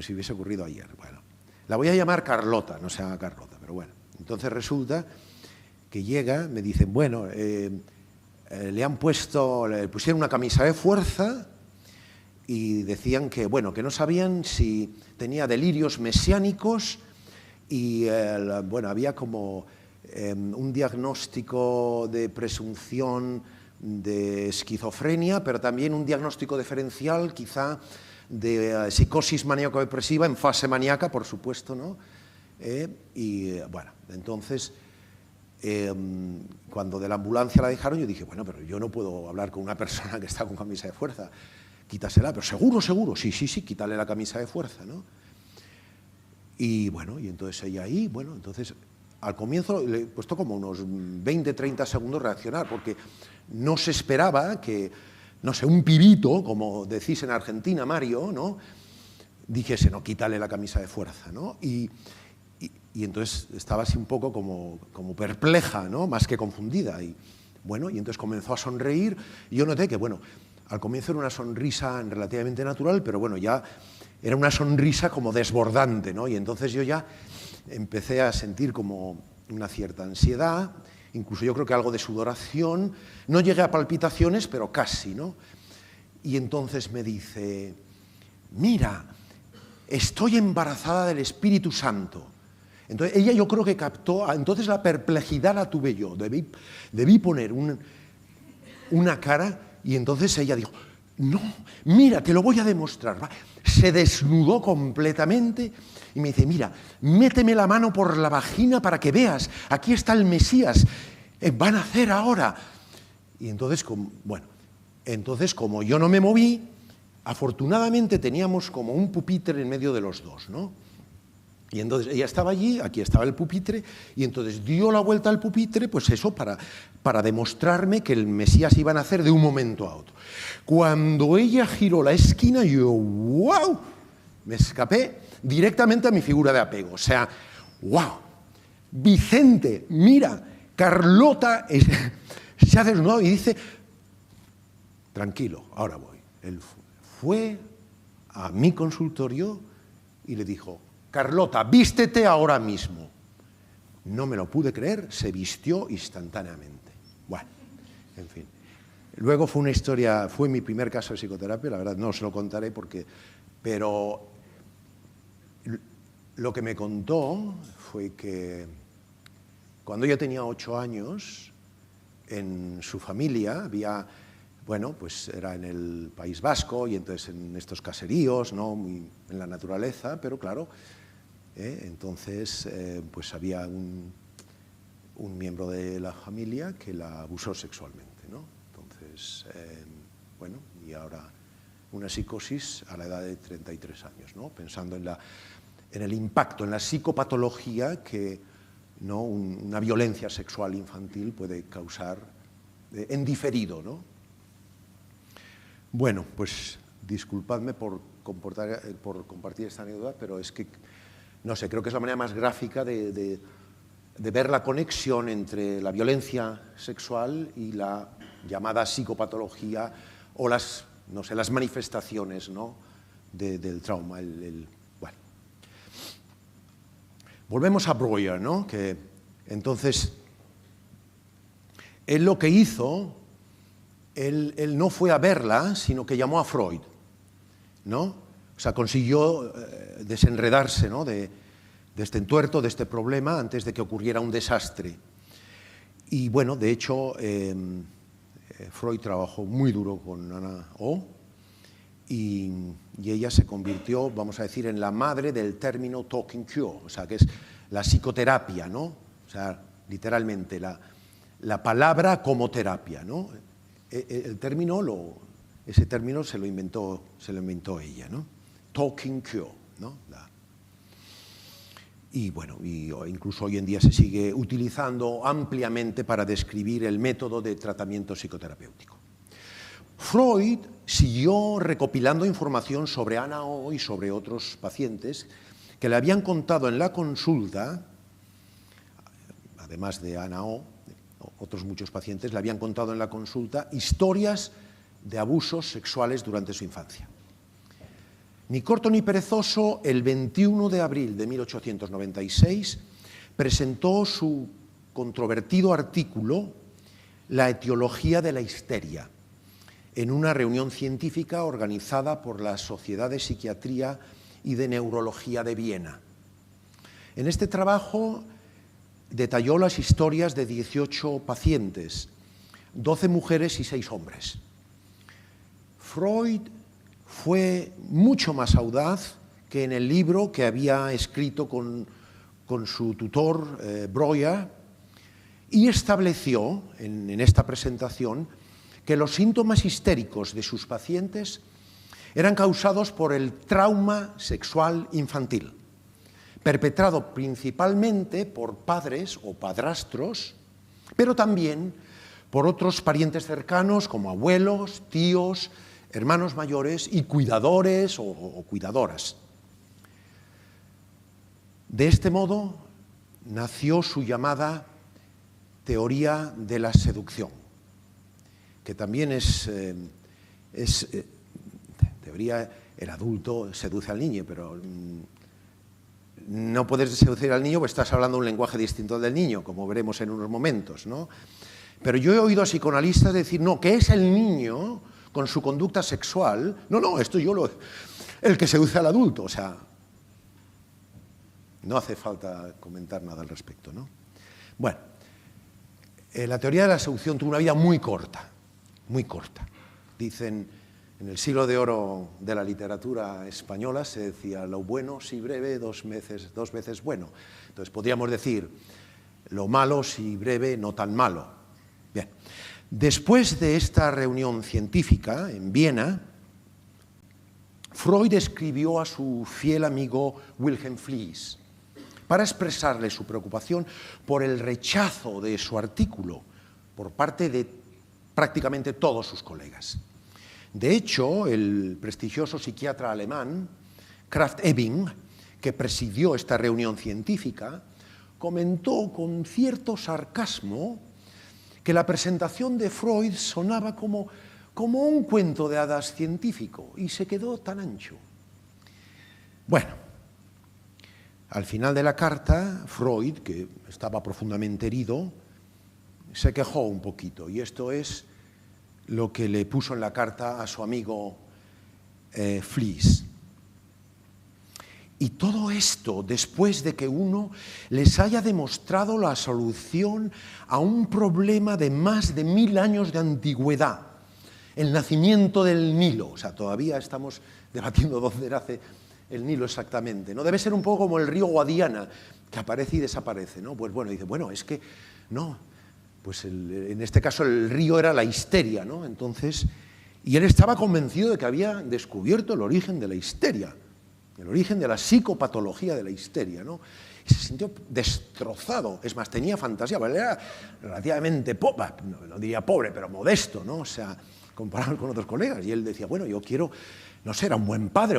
si hubiese ocurrido ayer. Bueno, la voy a llamar Carlota, no se llama Carlota, pero bueno. Entonces resulta que llega, me dicen, bueno, le pusieron una camisa de fuerza y decían que, bueno, que no sabían si tenía delirios mesiánicos y, bueno, había como un diagnóstico de presunción de esquizofrenia, pero también un diagnóstico diferencial, quizá, de psicosis maníaco-depresiva en fase maníaca, por supuesto, ¿no? Y, bueno, entonces, cuando de la ambulancia la dejaron, yo dije, bueno, pero yo no puedo hablar con una persona que está con camisa de fuerza, quítasela, pero seguro, seguro, sí, quítale la camisa de fuerza, ¿no? Y, bueno, y entonces ella ahí, bueno, entonces, al comienzo le he puesto como unos 20, 30 segundos reaccionar, porque no se esperaba que, no sé, un pibito, como decís en Argentina, Mario, ¿no?, dijese, no, quítale la camisa de fuerza, ¿no? Y entonces estaba así un poco como perpleja, ¿no?, más que confundida. Y bueno, y entonces comenzó a sonreír, y yo noté que, bueno, al comienzo era una sonrisa relativamente natural, pero bueno, ya era una sonrisa como desbordante, ¿no? Y entonces yo ya empecé a sentir como una cierta ansiedad, incluso yo creo que algo de sudoración. No llegué a palpitaciones, pero casi, ¿no? Y entonces me dice, mira, estoy embarazada del Espíritu Santo. Entonces ella, yo creo que captó, entonces la perplejidad la tuve yo, debí poner una cara, y entonces ella dijo, no, mira, te lo voy a demostrar. Se desnudó completamente y me dice, mira, méteme la mano por la vagina para que veas, aquí está el Mesías, va a nacer ahora. Y entonces, bueno, entonces como yo no me moví, afortunadamente teníamos como un pupitre en medio de los dos, ¿no? Y entonces ella estaba allí, aquí estaba el pupitre, y entonces dio la vuelta al pupitre, pues eso, para demostrarme que el Mesías iba a nacer de un momento a otro. Cuando ella giró la esquina, yo, ¡wow!, me escapé directamente a mi figura de apego. O sea, ¡wow!, Vicente, mira, Carlota se ha desnudado y dice, tranquilo, ahora voy. Él fue a mi consultorio y le dijo, Carlota, vístete ahora mismo. No me lo pude creer, se vistió instantáneamente. Bueno, en fin. Luego fue una historia, fue mi primer caso de psicoterapia, la verdad no os lo contaré pero lo que me contó fue que cuando yo tenía 8 años, en su familia había, bueno, pues era en el País Vasco y entonces en estos caseríos, ¿no?, en la naturaleza, pero claro, entonces pues había un miembro de la familia que la abusó sexualmente, ¿no? Entonces, bueno, y ahora una psicosis a la edad de 33 años, ¿no? Pensando en el impacto, en la psicopatología que, ¿no?, una violencia sexual infantil puede causar en diferido, ¿no? Bueno, pues disculpadme por compartir esta anécdota, pero es que, no sé, creo que es la manera más gráfica de ver la conexión entre la violencia sexual y la llamada psicopatología o las manifestaciones, ¿no?, del trauma. Bueno. Volvemos a Breuer, ¿no?, que entonces él lo que hizo, él no fue a verla, sino que llamó a Freud, ¿no? O sea, consiguió desenredarse, ¿no?, de este entuerto, de este problema, antes de que ocurriera un desastre. Y bueno, de hecho, Freud trabajó muy duro con Ana O, y ella se convirtió, vamos a decir, en la madre del término talking cure, o sea, que es la psicoterapia, ¿no? O sea, literalmente, la palabra como terapia, ¿no? ese término se lo inventó ella, ¿no? Talking cure, ¿no? Y bueno, incluso hoy en día se sigue utilizando ampliamente para describir el método de tratamiento psicoterapéutico. Freud siguió recopilando información sobre Ana O y sobre otros pacientes que le habían contado en la consulta, además de Ana O, otros muchos pacientes le habían contado en la consulta historias de abusos sexuales durante su infancia. Ni corto ni perezoso, el 21 de abril de 1896 presentó su controvertido artículo La etiología de la histeria en una reunión científica organizada por la Sociedad de Psiquiatría y de Neurología de Viena. En este trabajo detalló las historias de 18 pacientes, 12 mujeres y 6 hombres. Freud fue mucho más audaz que en el libro que había escrito con su tutor Breuer y estableció en esta presentación que los síntomas histéricos de sus pacientes eran causados por el trauma sexual infantil, perpetrado principalmente por padres o padrastros, pero también por otros parientes cercanos como abuelos, tíos, hermanos mayores y cuidadores o cuidadoras. De este modo nació su llamada teoría de la seducción, que también es teoría, el adulto seduce al niño, pero no puedes seducir al niño porque estás hablando un lenguaje distinto al del niño, como veremos en unos momentos, ¿no? Pero yo he oído a psicoanalistas decir, no, que es el niño con su conducta sexual, el que seduce al adulto, o sea, no hace falta comentar nada al respecto, ¿no? Bueno, la teoría de la seducción tuvo una vida muy corta, muy corta. Dicen, en el siglo de oro de la literatura española se decía, lo bueno si breve, dos veces bueno. Entonces podríamos decir, lo malo si breve, no tan malo. Bien. Después de esta reunión científica en Viena, Freud escribió a su fiel amigo Wilhelm Fliess para expresarle su preocupación por el rechazo de su artículo por parte de prácticamente todos sus colegas. De hecho, el prestigioso psiquiatra alemán Krafft-Ebing, que presidió esta reunión científica, comentó con cierto sarcasmo que la presentación de Freud sonaba como un cuento de hadas científico y se quedó tan ancho. Bueno, al final de la carta, Freud, que estaba profundamente herido, se quejó un poquito y esto es lo que le puso en la carta a su amigo Fliess. Y todo esto después de que uno les haya demostrado la solución a un problema de más de 1000 años de antigüedad, el nacimiento del Nilo. O sea, todavía estamos debatiendo dónde nace el Nilo exactamente, ¿no? Debe ser un poco como el río Guadiana, que aparece y desaparece, ¿no? Pues bueno, dice, bueno, es que no, pues en este caso el río era la histeria, ¿no? Entonces, y él estaba convencido de que había descubierto el origen de la histeria, el origen de la psicopatología de la histeria, ¿no? Y se sintió destrozado, es más, tenía fantasía, porque él era relativamente pobre, no diría pobre, pero modesto, ¿no? O sea, comparado con otros colegas, y él decía, bueno, yo quiero, no sé, era un buen padre,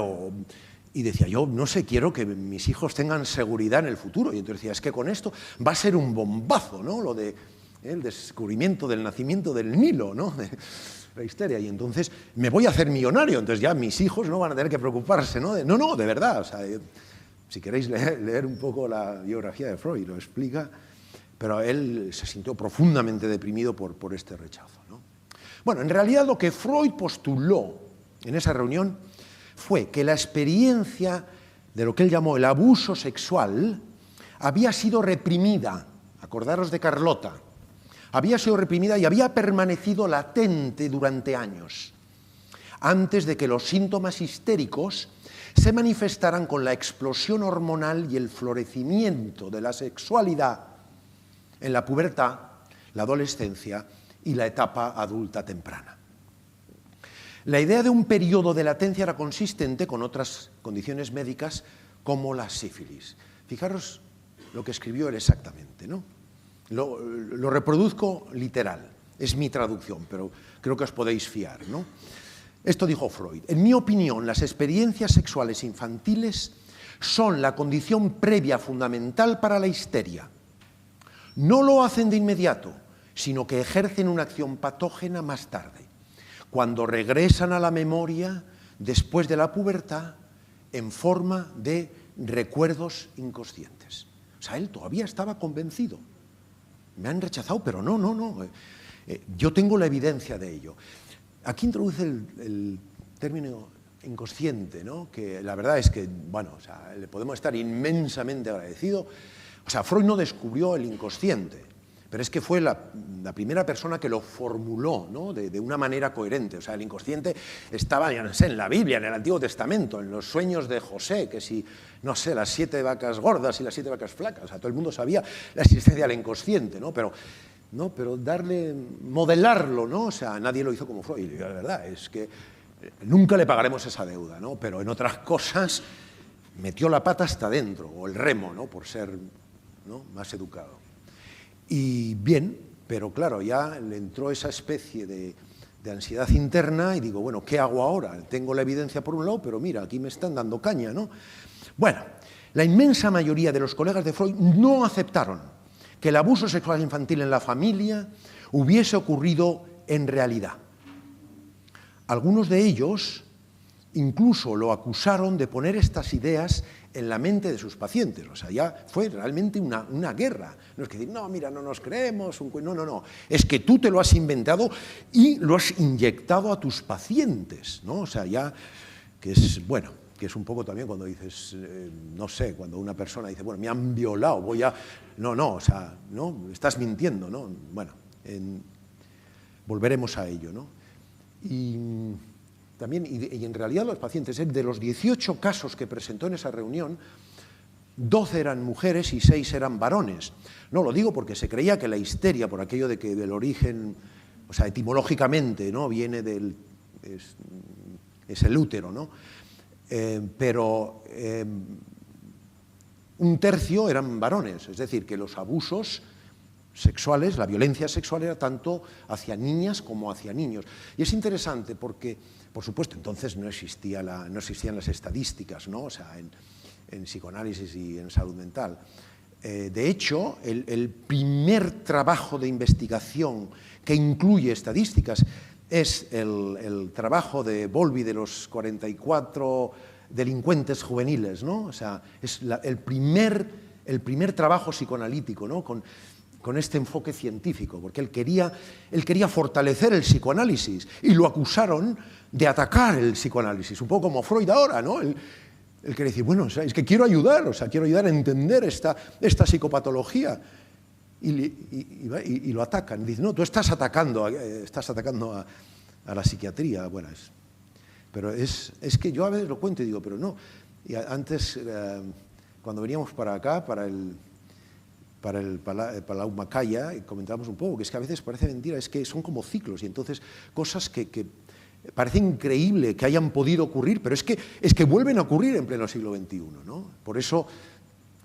y decía, yo no sé, quiero que mis hijos tengan seguridad en el futuro, y entonces decía, es que con esto va a ser un bombazo, ¿no? Lo de el descubrimiento del nacimiento del Nilo, ¿no? La histeria, y entonces me voy a hacer millonario, entonces ya mis hijos no van a tener que preocuparse, ¿no? No, de verdad, o sea, si queréis leer un poco la biografía de Freud, lo explica, pero él se sintió profundamente deprimido por este rechazo, ¿no? Bueno, en realidad lo que Freud postuló en esa reunión fue que la experiencia de lo que él llamó el abuso sexual había sido reprimida, acordaros de Carlota, había sido reprimida y había permanecido latente durante años, antes de que los síntomas histéricos se manifestaran con la explosión hormonal y el florecimiento de la sexualidad en la pubertad, la adolescencia y la etapa adulta temprana. La idea de un periodo de latencia era consistente con otras condiciones médicas como la sífilis. Fijaros lo que escribió él exactamente, ¿no? Lo reproduzco literal, es mi traducción, pero creo que os podéis fiar, ¿no? Esto dijo Freud: en mi opinión, las experiencias sexuales infantiles son la condición previa fundamental para la histeria. No lo hacen de inmediato, sino que ejercen una acción patógena más tarde, cuando regresan a la memoria después de la pubertad en forma de recuerdos inconscientes. O sea, él todavía estaba convencido. Me han rechazado, pero no. Yo tengo la evidencia de ello. Aquí introduce el término inconsciente, ¿no? Que la verdad es que, bueno, o sea, le podemos estar inmensamente agradecidos. O sea, Freud no descubrió el inconsciente, pero es que fue la primera persona que lo formuló, ¿no? de una manera coherente. O sea, el inconsciente estaba, ya no sé, en la Biblia, en el Antiguo Testamento, en los sueños de José, que si, no sé, las 7 vacas gordas y las 7 vacas flacas. O sea, todo el mundo sabía la existencia del inconsciente, ¿no? Pero modelarlo, ¿no? O sea, nadie lo hizo como Freud. Y la verdad es que nunca le pagaremos esa deuda, ¿no? Pero en otras cosas metió la pata hasta dentro, o el remo, ¿no? Por ser, ¿no?, más educado. Y bien, pero claro, ya le entró esa especie de ansiedad interna y digo, bueno, ¿qué hago ahora? Tengo la evidencia por un lado, pero mira, aquí me están dando caña, ¿no? Bueno, la inmensa mayoría de los colegas de Freud no aceptaron que el abuso sexual infantil en la familia hubiese ocurrido en realidad. Algunos de ellos incluso lo acusaron de poner estas ideas en la mente de sus pacientes. O sea, ya fue realmente una guerra. No es que decir, no, mira, no nos creemos, no. Es que tú te lo has inventado y lo has inyectado a tus pacientes, ¿no? O sea, ya, que es, bueno, que es un poco también cuando dices, no sé, cuando una persona dice, bueno, me han violado, voy a... No, o sea, no, estás mintiendo, ¿no? Bueno, volveremos a ello, ¿no? Y también, y en realidad los pacientes, de los 18 casos que presentó en esa reunión, 12 eran mujeres y 6 eran varones. No, lo digo porque se creía que la histeria, por aquello de que del origen, o sea, etimológicamente, ¿no?, viene del... es el útero, ¿no? Pero un tercio eran varones, es decir, que los abusos sexuales, la violencia sexual era tanto hacia niñas como hacia niños. Y es interesante porque, por supuesto, entonces no existían las estadísticas, ¿no? O sea, en psicoanálisis y en salud mental. De hecho, el primer trabajo de investigación que incluye estadísticas es el trabajo de Bowlby de los 44 delincuentes juveniles, ¿no? O sea, es el primer trabajo psicoanalítico, ¿no?, con este enfoque científico, porque él quería fortalecer el psicoanálisis y lo acusaron de atacar el psicoanálisis, un poco como Freud ahora, ¿no? Él quería decir, bueno, o sea, es que quiero ayudar a entender esta psicopatología. Y lo atacan. Dicen, no, tú estás atacando a la psiquiatría. Bueno, pero es que yo a veces lo cuento y digo, pero no. Y antes, cuando veníamos para acá, para el Palau Macaya, comentábamos un poco que es que a veces parece mentira, es que son como ciclos y entonces cosas que parece increíble que hayan podido ocurrir, pero es que vuelven a ocurrir en pleno siglo XXI, ¿no? Por eso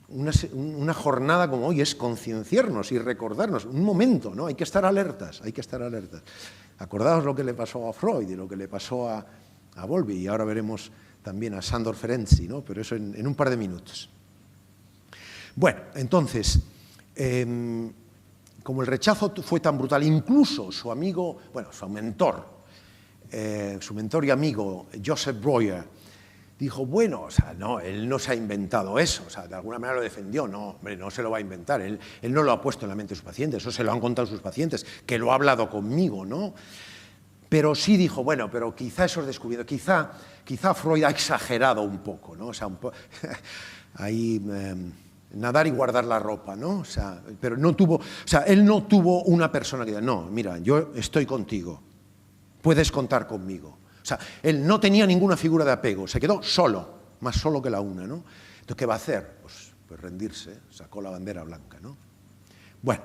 una jornada como hoy es concienciarnos y recordarnos, un momento, ¿no? Hay que estar alertas. Acordaos lo que le pasó a Freud y lo que le pasó a Bowlby, y ahora veremos también a Sándor Ferenczi, ¿no? Pero eso en un par de minutos. Bueno, entonces, como el rechazo fue tan brutal, incluso su amigo, bueno, su mentor y amigo, Joseph Breuer, dijo, bueno, o sea, no, él no se ha inventado eso, o sea, de alguna manera lo defendió, no, hombre, no se lo va a inventar, él no lo ha puesto en la mente de sus pacientes, eso se lo han contado sus pacientes, que lo ha hablado conmigo, ¿no? Pero sí dijo, bueno, pero quizá eso es descubierto, quizá Freud ha exagerado un poco, ¿no? O sea, ahí nadar y guardar la ropa, ¿no? O sea, pero él no tuvo una persona que diga, no, mira, yo estoy contigo, puedes contar conmigo. O sea, él no tenía ninguna figura de apego, se quedó solo, más solo que la una, ¿no? Entonces, ¿qué va a hacer? Pues rendirse, sacó la bandera blanca, ¿no? Bueno,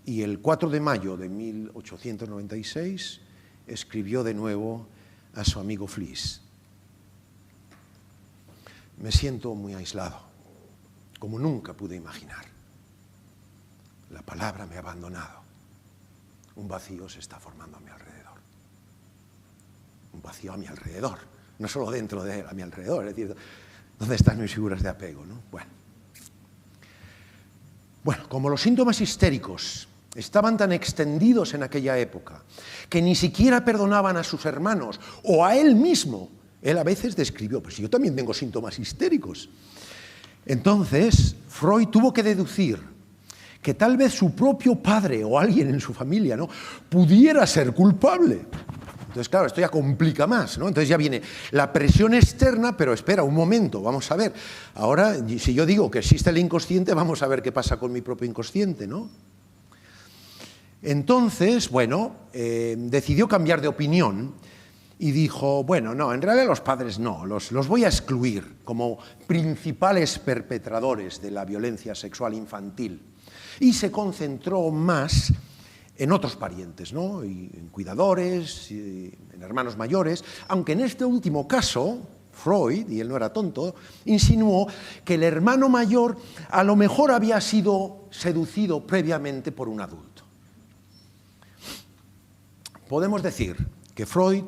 y el 4 de mayo de 1896 escribió de nuevo a su amigo Fliess: me siento muy aislado, como nunca pude imaginar. La palabra me ha abandonado. Un vacío se está formando a mi alrededor. Un vacío a mi alrededor, no solo dentro de él, a mi alrededor. Es decir, ¿dónde están mis figuras de apego, no? Bueno, como los síntomas histéricos estaban tan extendidos en aquella época que ni siquiera perdonaban a sus hermanos o a él mismo, él a veces describió: pues yo también tengo síntomas histéricos. Entonces, Freud tuvo que deducir que tal vez su propio padre o alguien en su familia, ¿no?, pudiera ser culpable. Entonces, claro, esto ya complica más, ¿no? Entonces ya viene la presión externa, pero espera un momento, vamos a ver. Ahora, si yo digo que existe el inconsciente, vamos a ver qué pasa con mi propio inconsciente, ¿no? Entonces, bueno, decidió cambiar de opinión y dijo: bueno, no, en realidad los padres no, los voy a excluir como principales perpetradores de la violencia sexual infantil. Y se concentró más en otros parientes, ¿no?, y en cuidadores, y en hermanos mayores, aunque en este último caso, Freud, y él no era tonto, insinuó que el hermano mayor a lo mejor había sido seducido previamente por un adulto. Podemos decir que Freud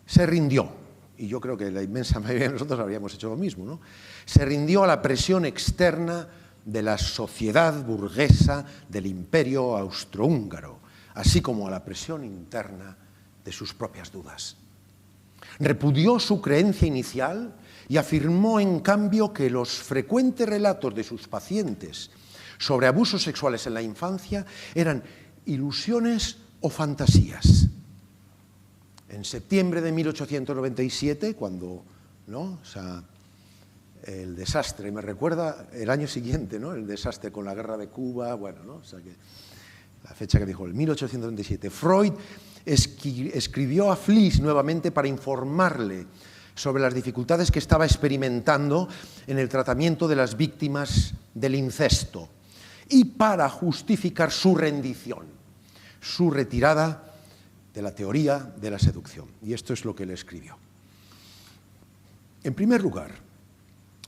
se rindió, y yo creo que la inmensa mayoría de nosotros habríamos hecho lo mismo, ¿no? Se rindió a la presión externa de la sociedad burguesa del Imperio austrohúngaro, así como a la presión interna de sus propias dudas. Repudió su creencia inicial y afirmó, en cambio, que los frecuentes relatos de sus pacientes sobre abusos sexuales en la infancia eran ilusiones o fantasías. En septiembre de 1897, cuando, ¿no?, o sea, el desastre, me recuerda el año siguiente, ¿no?, el desastre con la guerra de Cuba, bueno, ¿no?, o sea que la fecha que dijo, el 1897, Freud escribió a Fliess nuevamente para informarle sobre las dificultades que estaba experimentando en el tratamiento de las víctimas del incesto y para justificar su rendición, su retirada de la teoría de la seducción. Y esto es lo que le escribió. En primer lugar,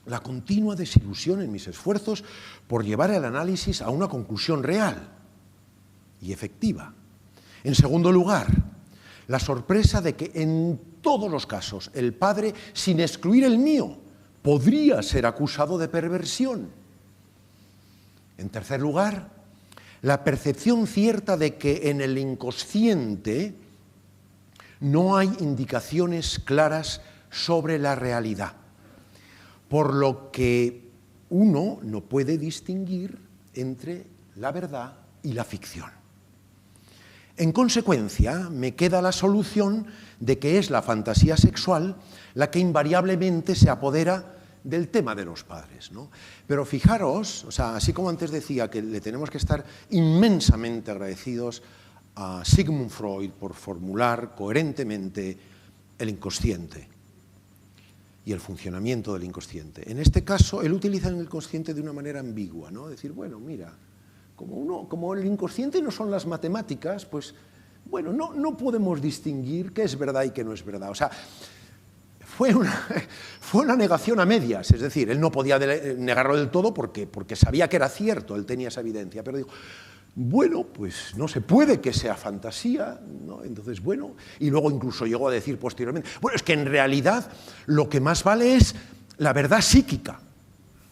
la continua desilusión en mis esfuerzos por llevar el análisis a una conclusión real y efectiva. En segundo lugar, la sorpresa de que en todos los casos el padre, sin excluir el mío, podría ser acusado de perversión. En tercer lugar, la percepción cierta de que en el inconsciente no hay indicaciones claras sobre la realidad, por lo que uno no puede distinguir entre la verdad y la ficción. En consecuencia, me queda la solución de que es la fantasía sexual la que invariablemente se apodera del tema de los padres, ¿no? Pero fijaros, o sea, así como antes decía que le tenemos que estar inmensamente agradecidos a Sigmund Freud por formular coherentemente el inconsciente y el funcionamiento del inconsciente. En este caso, él utiliza el inconsciente de una manera ambigua, ¿no? Decir, bueno, mira, como el inconsciente no son las matemáticas, pues, bueno, no podemos distinguir qué es verdad y qué no es verdad. O sea, fue una negación a medias, es decir, él no podía negarlo del todo porque sabía que era cierto, él tenía esa evidencia, pero dijo, bueno, pues no se puede que sea fantasía, ¿no? Entonces, bueno, y luego incluso llegó a decir posteriormente, bueno, es que en realidad lo que más vale es la verdad psíquica,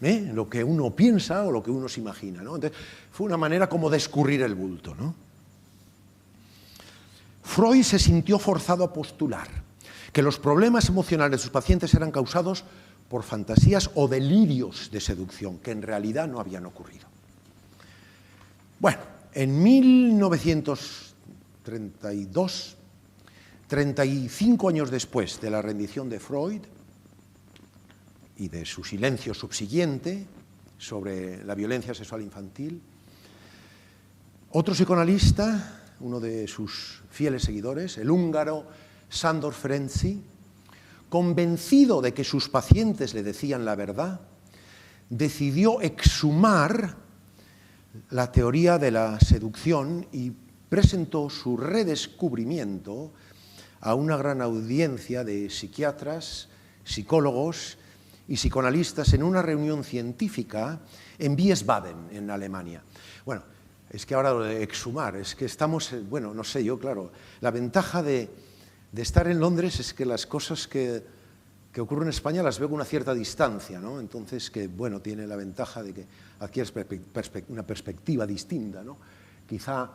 lo que uno piensa o lo que uno se imagina, ¿no? Entonces, fue una manera como de escurrir el bulto, ¿no? Freud se sintió forzado a postular que los problemas emocionales de sus pacientes eran causados por fantasías o delirios de seducción, que en realidad no habían ocurrido. Bueno, en 1932, 35 años después de la rendición de Freud y de su silencio subsiguiente sobre la violencia sexual infantil, otro psicoanalista, uno de sus fieles seguidores, el húngaro Sándor Ferenczi, convencido de que sus pacientes le decían la verdad, decidió exhumar la teoría de la seducción y presentó su redescubrimiento a una gran audiencia de psiquiatras, psicólogos y psicoanalistas en una reunión científica en Wiesbaden, en Alemania. Bueno, es que ahora lo de exhumar, es que estamos, bueno, no sé yo, claro, la ventaja de estar en Londres es que las cosas que ocurren en España las veo con una cierta distancia, ¿no? Entonces, que, bueno, tiene la ventaja de que adquieres una perspectiva distinta, ¿no? Quizá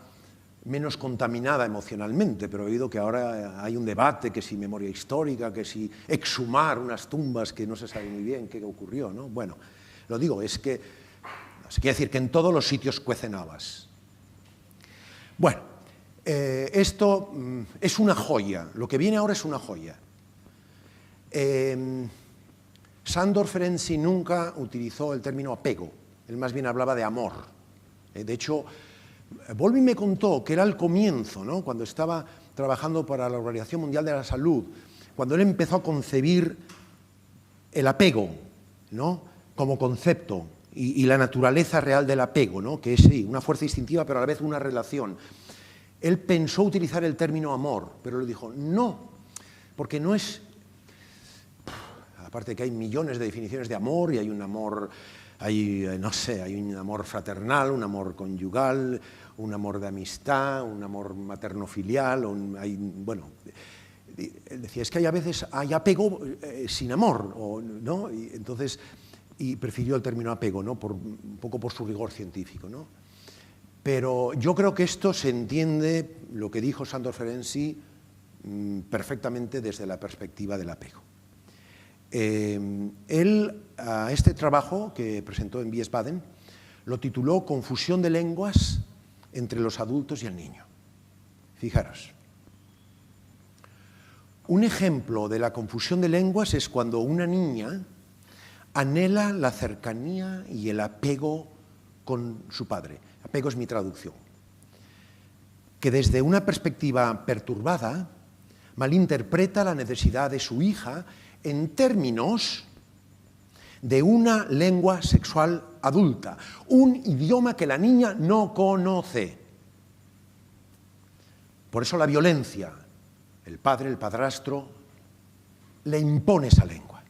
menos contaminada emocionalmente, pero he oído que ahora hay un debate, que si memoria histórica, que si exhumar unas tumbas que no se sabe muy bien qué ocurrió, ¿no? Bueno, lo digo, es que, quiere decir que en todos los sitios cuecen habas. Bueno, esto es una joya, lo que viene ahora es una joya. Sándor Ferenczi nunca utilizó el término apego, él más bien hablaba de amor. De hecho, Bowlby me contó que era el comienzo, ¿no? Cuando estaba trabajando para la Organización Mundial de la Salud, cuando él empezó a concebir el apego, ¿no? Como concepto y la naturaleza real del apego, ¿no? Que es sí, una fuerza instintiva, pero a la vez una relación. Él pensó utilizar el término amor, pero le dijo, no, porque no es... Aparte de que hay millones de definiciones de amor, y hay un amor, no sé, hay un amor fraternal, un amor conyugal, un amor de amistad, un amor materno-filial, bueno, él decía, es que hay a veces hay apego sin amor, ¿no? Y prefirió el término apego, ¿no? Un poco por su rigor científico, ¿no? Pero yo creo que esto se entiende, lo que dijo Sándor Ferenczi, perfectamente desde la perspectiva del apego. Él, a este trabajo que presentó en Wiesbaden, lo tituló Confusión de lenguas entre los adultos y el niño. Fijaros. Un ejemplo de la confusión de lenguas es cuando una niña anhela la cercanía y el apego con su padre. Apego es mi traducción. Que desde una perspectiva perturbada malinterpreta la necesidad de su hija en términos de una lengua sexual adulta, un idioma que la niña no conoce. Por eso la violencia, el padre, el padrastro, le impone esa lengua.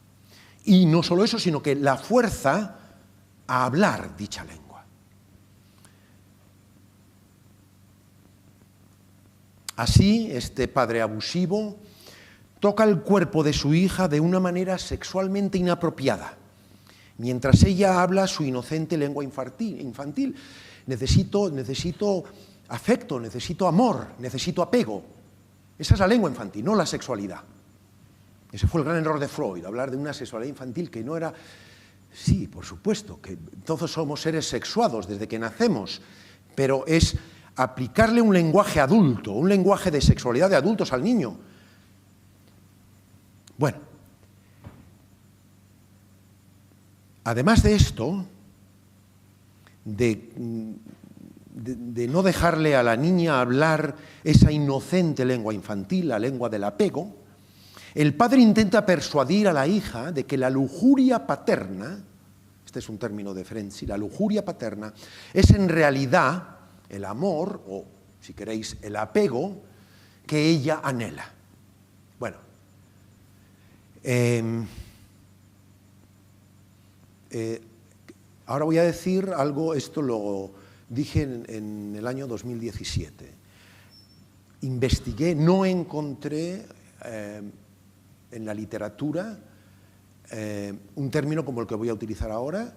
Y no solo eso, sino que la fuerza a hablar dicha lengua. Así, este padre abusivo toca el cuerpo de su hija de una manera sexualmente inapropiada, mientras ella habla su inocente lengua infantil. Necesito afecto, necesito amor, necesito apego. Esa es la lengua infantil, no la sexualidad. Ese fue el gran error de Freud, hablar de una sexualidad infantil que no era... Sí, por supuesto, que todos somos seres sexuados desde que nacemos, pero es aplicarle un lenguaje adulto, un lenguaje de sexualidad de adultos al niño. Bueno, además de esto, de no dejarle a la niña hablar esa inocente lengua infantil, la lengua del apego, el padre intenta persuadir a la hija de que la lujuria paterna, este es un término de Ferenczi, la lujuria paterna, es en realidad el amor, o si queréis, el apego que ella anhela. Bueno, ahora voy a decir algo, esto lo dije en el año 2017. Investigué, no encontré en la literatura un término como el que voy a utilizar ahora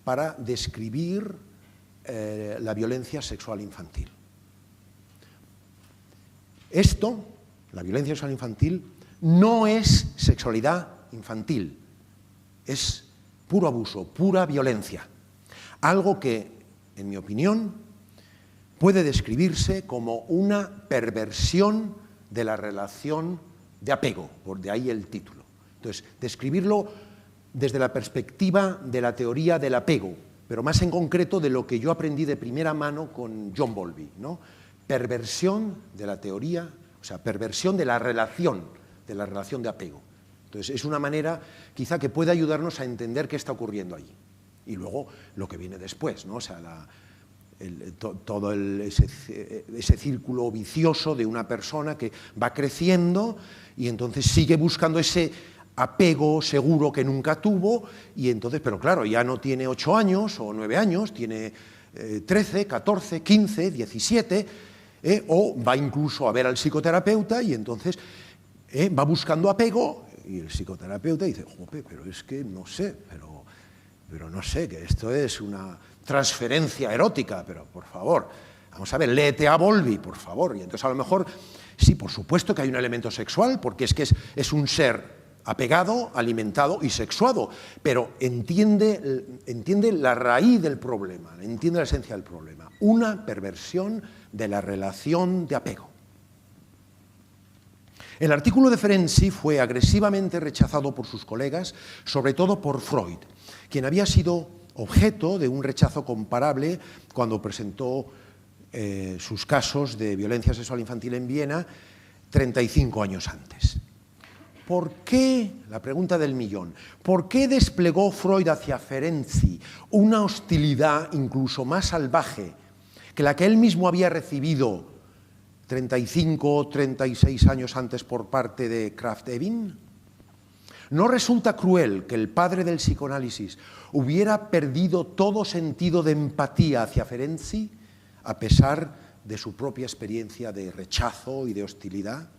para describir la violencia sexual infantil. Esto, la violencia sexual infantil, no es sexualidad infantil, es puro abuso, pura violencia. Algo que, en mi opinión, puede describirse como una perversión de la relación de apego, por de ahí el título. Entonces, describirlo desde la perspectiva de la teoría del apego, pero más en concreto de lo que yo aprendí de primera mano con John Bowlby, ¿no? Perversión de la teoría, o sea, perversión de la relación de apego. Entonces, es una manera quizá que puede ayudarnos a entender qué está ocurriendo allí. Y luego lo que viene después, ¿no? O sea, todo ese círculo vicioso de una persona que va creciendo y entonces sigue buscando ese apego seguro que nunca tuvo, y entonces, pero claro, ya no tiene 8 años o 9 años, tiene 13, 14, 15, 17, o va incluso a ver al psicoterapeuta y entonces va buscando apego, y el psicoterapeuta dice, jope, pero es que no sé, pero no sé, que esto es una transferencia erótica, pero por favor, vamos a ver, léete a Bowlby, por favor. Y entonces a lo mejor, sí, por supuesto que hay un elemento sexual, porque es que es un ser apegado, alimentado y sexuado, pero entiende la raíz del problema, entiende la esencia del problema, una perversión de la relación de apego. El artículo de Ferenczi fue agresivamente rechazado por sus colegas, sobre todo por Freud, quien había sido objeto de un rechazo comparable cuando presentó sus casos de violencia sexual infantil en Viena 35 años antes. ¿Por qué, la pregunta del millón, por qué desplegó Freud hacia Ferenczi una hostilidad incluso más salvaje que la que él mismo había recibido 35 o 36 años antes por parte de Krafft-Ebing? ¿No resulta cruel que el padre del psicoanálisis hubiera perdido todo sentido de empatía hacia Ferenczi, a pesar de su propia experiencia de rechazo y de hostilidad?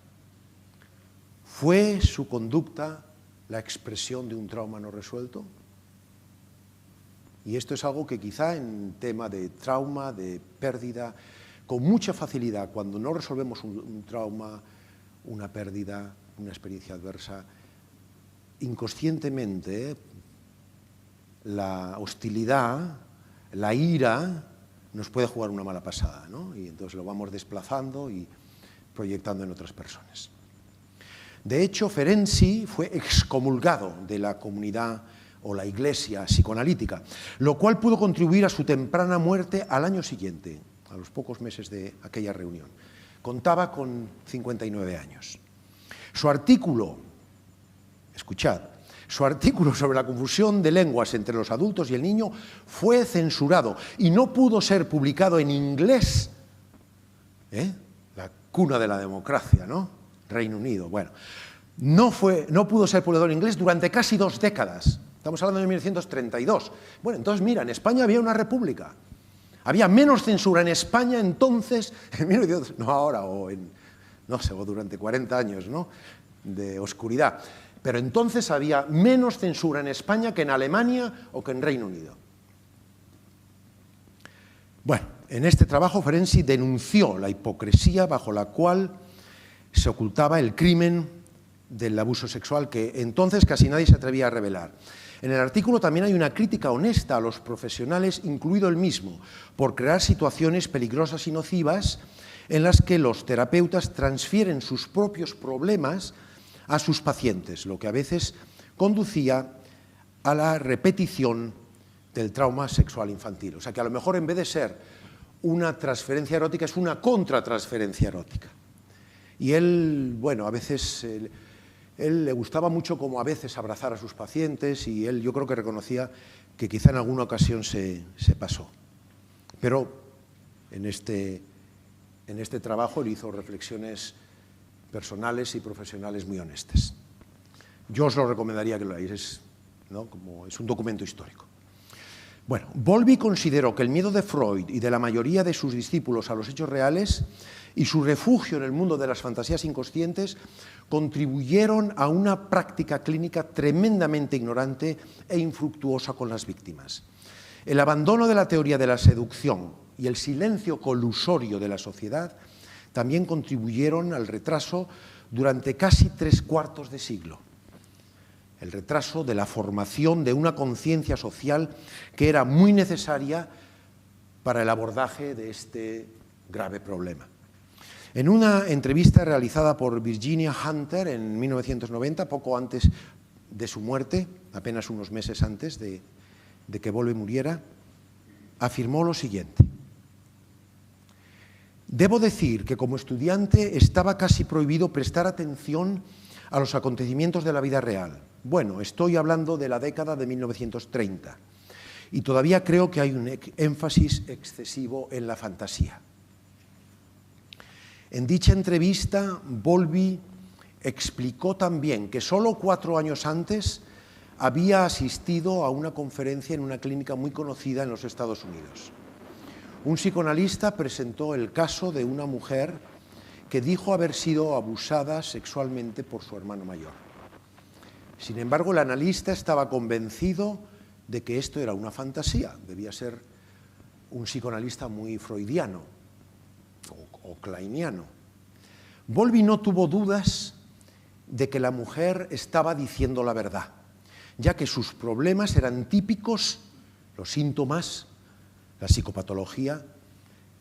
¿Fue su conducta la expresión de un trauma no resuelto? Y esto es algo que quizá en tema de trauma, de pérdida, con mucha facilidad, cuando no resolvemos un trauma, una pérdida, una experiencia adversa, inconscientemente la hostilidad, la ira, nos puede jugar una mala pasada, ¿no? Y entonces lo vamos desplazando y proyectando en otras personas. De hecho, Ferenczi fue excomulgado de la comunidad o la iglesia psicoanalítica, lo cual pudo contribuir a su temprana muerte al año siguiente, a los pocos meses de aquella reunión. Contaba con 59 años. Su artículo, escuchad, su artículo sobre la confusión de lenguas entre los adultos y el niño fue censurado y no pudo ser publicado en inglés, la cuna de la democracia, ¿no? Reino Unido, bueno, no pudo ser publicado en inglés durante casi 2 décadas. Estamos hablando de 1932. Bueno, entonces mira, en España había una república. Había menos censura en España entonces, en 1900, no ahora, o durante 40 años, ¿no?, de oscuridad. Pero entonces había menos censura en España que en Alemania o que en Reino Unido. Bueno, en este trabajo Ferenczi denunció la hipocresía bajo la cual se ocultaba el crimen del abuso sexual, que entonces casi nadie se atrevía a revelar. En el artículo también hay una crítica honesta a los profesionales, incluido el mismo, por crear situaciones peligrosas y nocivas en las que los terapeutas transfieren sus propios problemas a sus pacientes, lo que a veces conducía a la repetición del trauma sexual infantil. O sea que a lo mejor en vez de ser una transferencia erótica es una contratransferencia erótica. Y él, bueno, a veces él le gustaba mucho como a veces abrazar a sus pacientes, y él yo creo que reconocía que quizá en alguna ocasión se pasó. Pero en este trabajo él hizo reflexiones personales y profesionales muy honestas. Yo os lo recomendaría que lo leáis, ¿no?, como es un documento histórico. Bueno, Bowlby consideró que el miedo de Freud y de la mayoría de sus discípulos a los hechos reales y su refugio en el mundo de las fantasías inconscientes contribuyeron a una práctica clínica tremendamente ignorante e infructuosa con las víctimas. El abandono de la teoría de la seducción y el silencio colusorio de la sociedad también contribuyeron al retraso durante casi 3/4 de siglo. El retraso de la formación de una conciencia social que era muy necesaria para el abordaje de este grave problema. En una entrevista realizada por Virginia Hunter en 1990, poco antes de su muerte, apenas unos meses antes de que Bowlby muriera, afirmó lo siguiente: debo decir que como estudiante estaba casi prohibido prestar atención a los acontecimientos de la vida real. Bueno, estoy hablando de la década de 1930. Y todavía creo que hay un énfasis excesivo en la fantasía. En dicha entrevista, Bowlby explicó también que solo 4 años antes había asistido a una conferencia en una clínica muy conocida en los Estados Unidos. Un psicoanalista presentó el caso de una mujer que dijo haber sido abusada sexualmente por su hermano mayor. Sin embargo, el analista estaba convencido de que esto era una fantasía, debía ser un psicoanalista muy freudiano o kleiniano. Bowlby no tuvo dudas de que la mujer estaba diciendo la verdad, ya que sus problemas eran típicos, los síntomas, la psicopatología,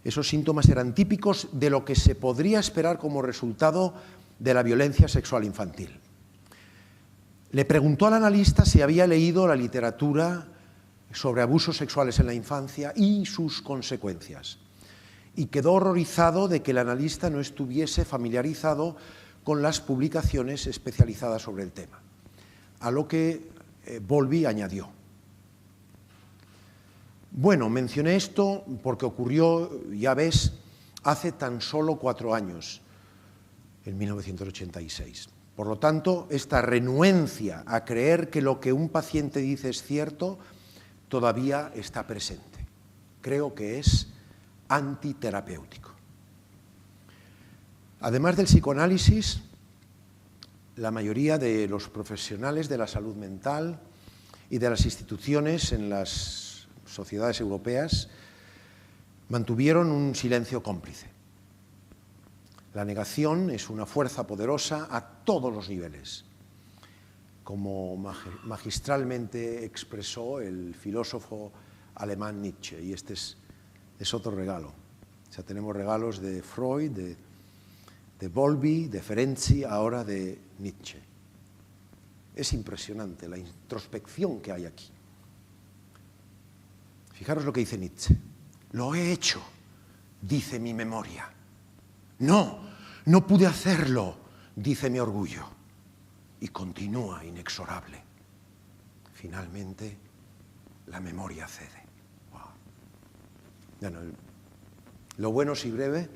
esos síntomas eran típicos de lo que se podría esperar como resultado de la violencia sexual infantil. Le preguntó al analista si había leído la literatura sobre abusos sexuales en la infancia y sus consecuencias, y quedó horrorizado de que el analista no estuviese familiarizado con las publicaciones especializadas sobre el tema, a lo que Bowlby añadió: bueno, mencioné esto porque ocurrió, ya ves, hace tan solo 4 años, en 1986. Por lo tanto, esta renuencia a creer que lo que un paciente dice es cierto todavía está presente. Creo que es antiterapéutico. Además del psicoanálisis, la mayoría de los profesionales de la salud mental y de las instituciones en las sociedades europeas mantuvieron un silencio cómplice. La negación es una fuerza poderosa a todos los niveles, como magistralmente expresó el filósofo alemán Nietzsche, y este es otro regalo. O sea, tenemos regalos de Freud, de Bowlby, de Ferenczi, ahora de Nietzsche. Es impresionante la introspección que hay aquí. Fijaros lo que dice Nietzsche. Lo he hecho, dice mi memoria. No pude hacerlo, dice mi orgullo. Y continúa inexorable. Finalmente, la memoria cede. Wow. Bueno, lo bueno si breve.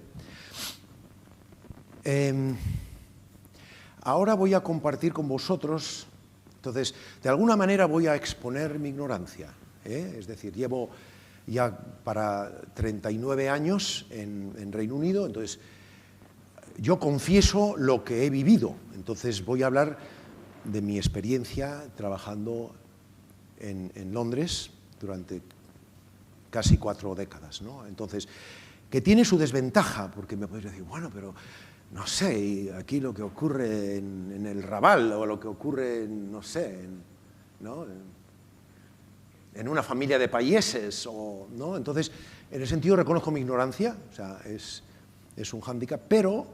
Ahora voy a compartir con vosotros, entonces, de alguna manera voy a exponer mi ignorancia. Es decir, llevo ya para 39 años en Reino Unido, entonces yo confieso lo que he vivido. Entonces voy a hablar de mi experiencia trabajando en Londres durante casi 4 décadas, ¿no? Entonces, que tiene su desventaja, porque me podéis decir, bueno, pero no sé, aquí lo que ocurre en el Raval o lo que ocurre, no sé, ¿no? En una familia de payeses, ¿no? Entonces, en ese sentido reconozco mi ignorancia, o sea, es un hándicap, pero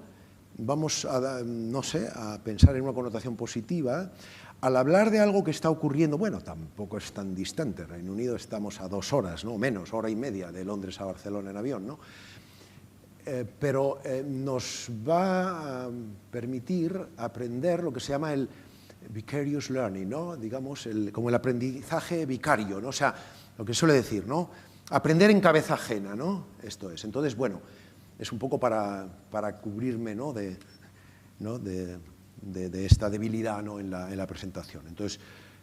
vamos a, no sé, a pensar en una connotación positiva. Al hablar de algo que está ocurriendo, bueno, tampoco es tan distante. Reino Unido estamos a 2 horas, ¿no? Menos, 1 hora y media de Londres a Barcelona en avión, ¿no? Pero nos va a permitir aprender lo que se llama el vicarious learning, ¿no? Digamos, como el aprendizaje vicario, ¿no? O sea, lo que suele decir, ¿no? Aprender en cabeza ajena, ¿no? Esto es. Entonces, bueno, es un poco para cubrirme, ¿no? De esta debilidad, ¿no? en la presentación. Entonces,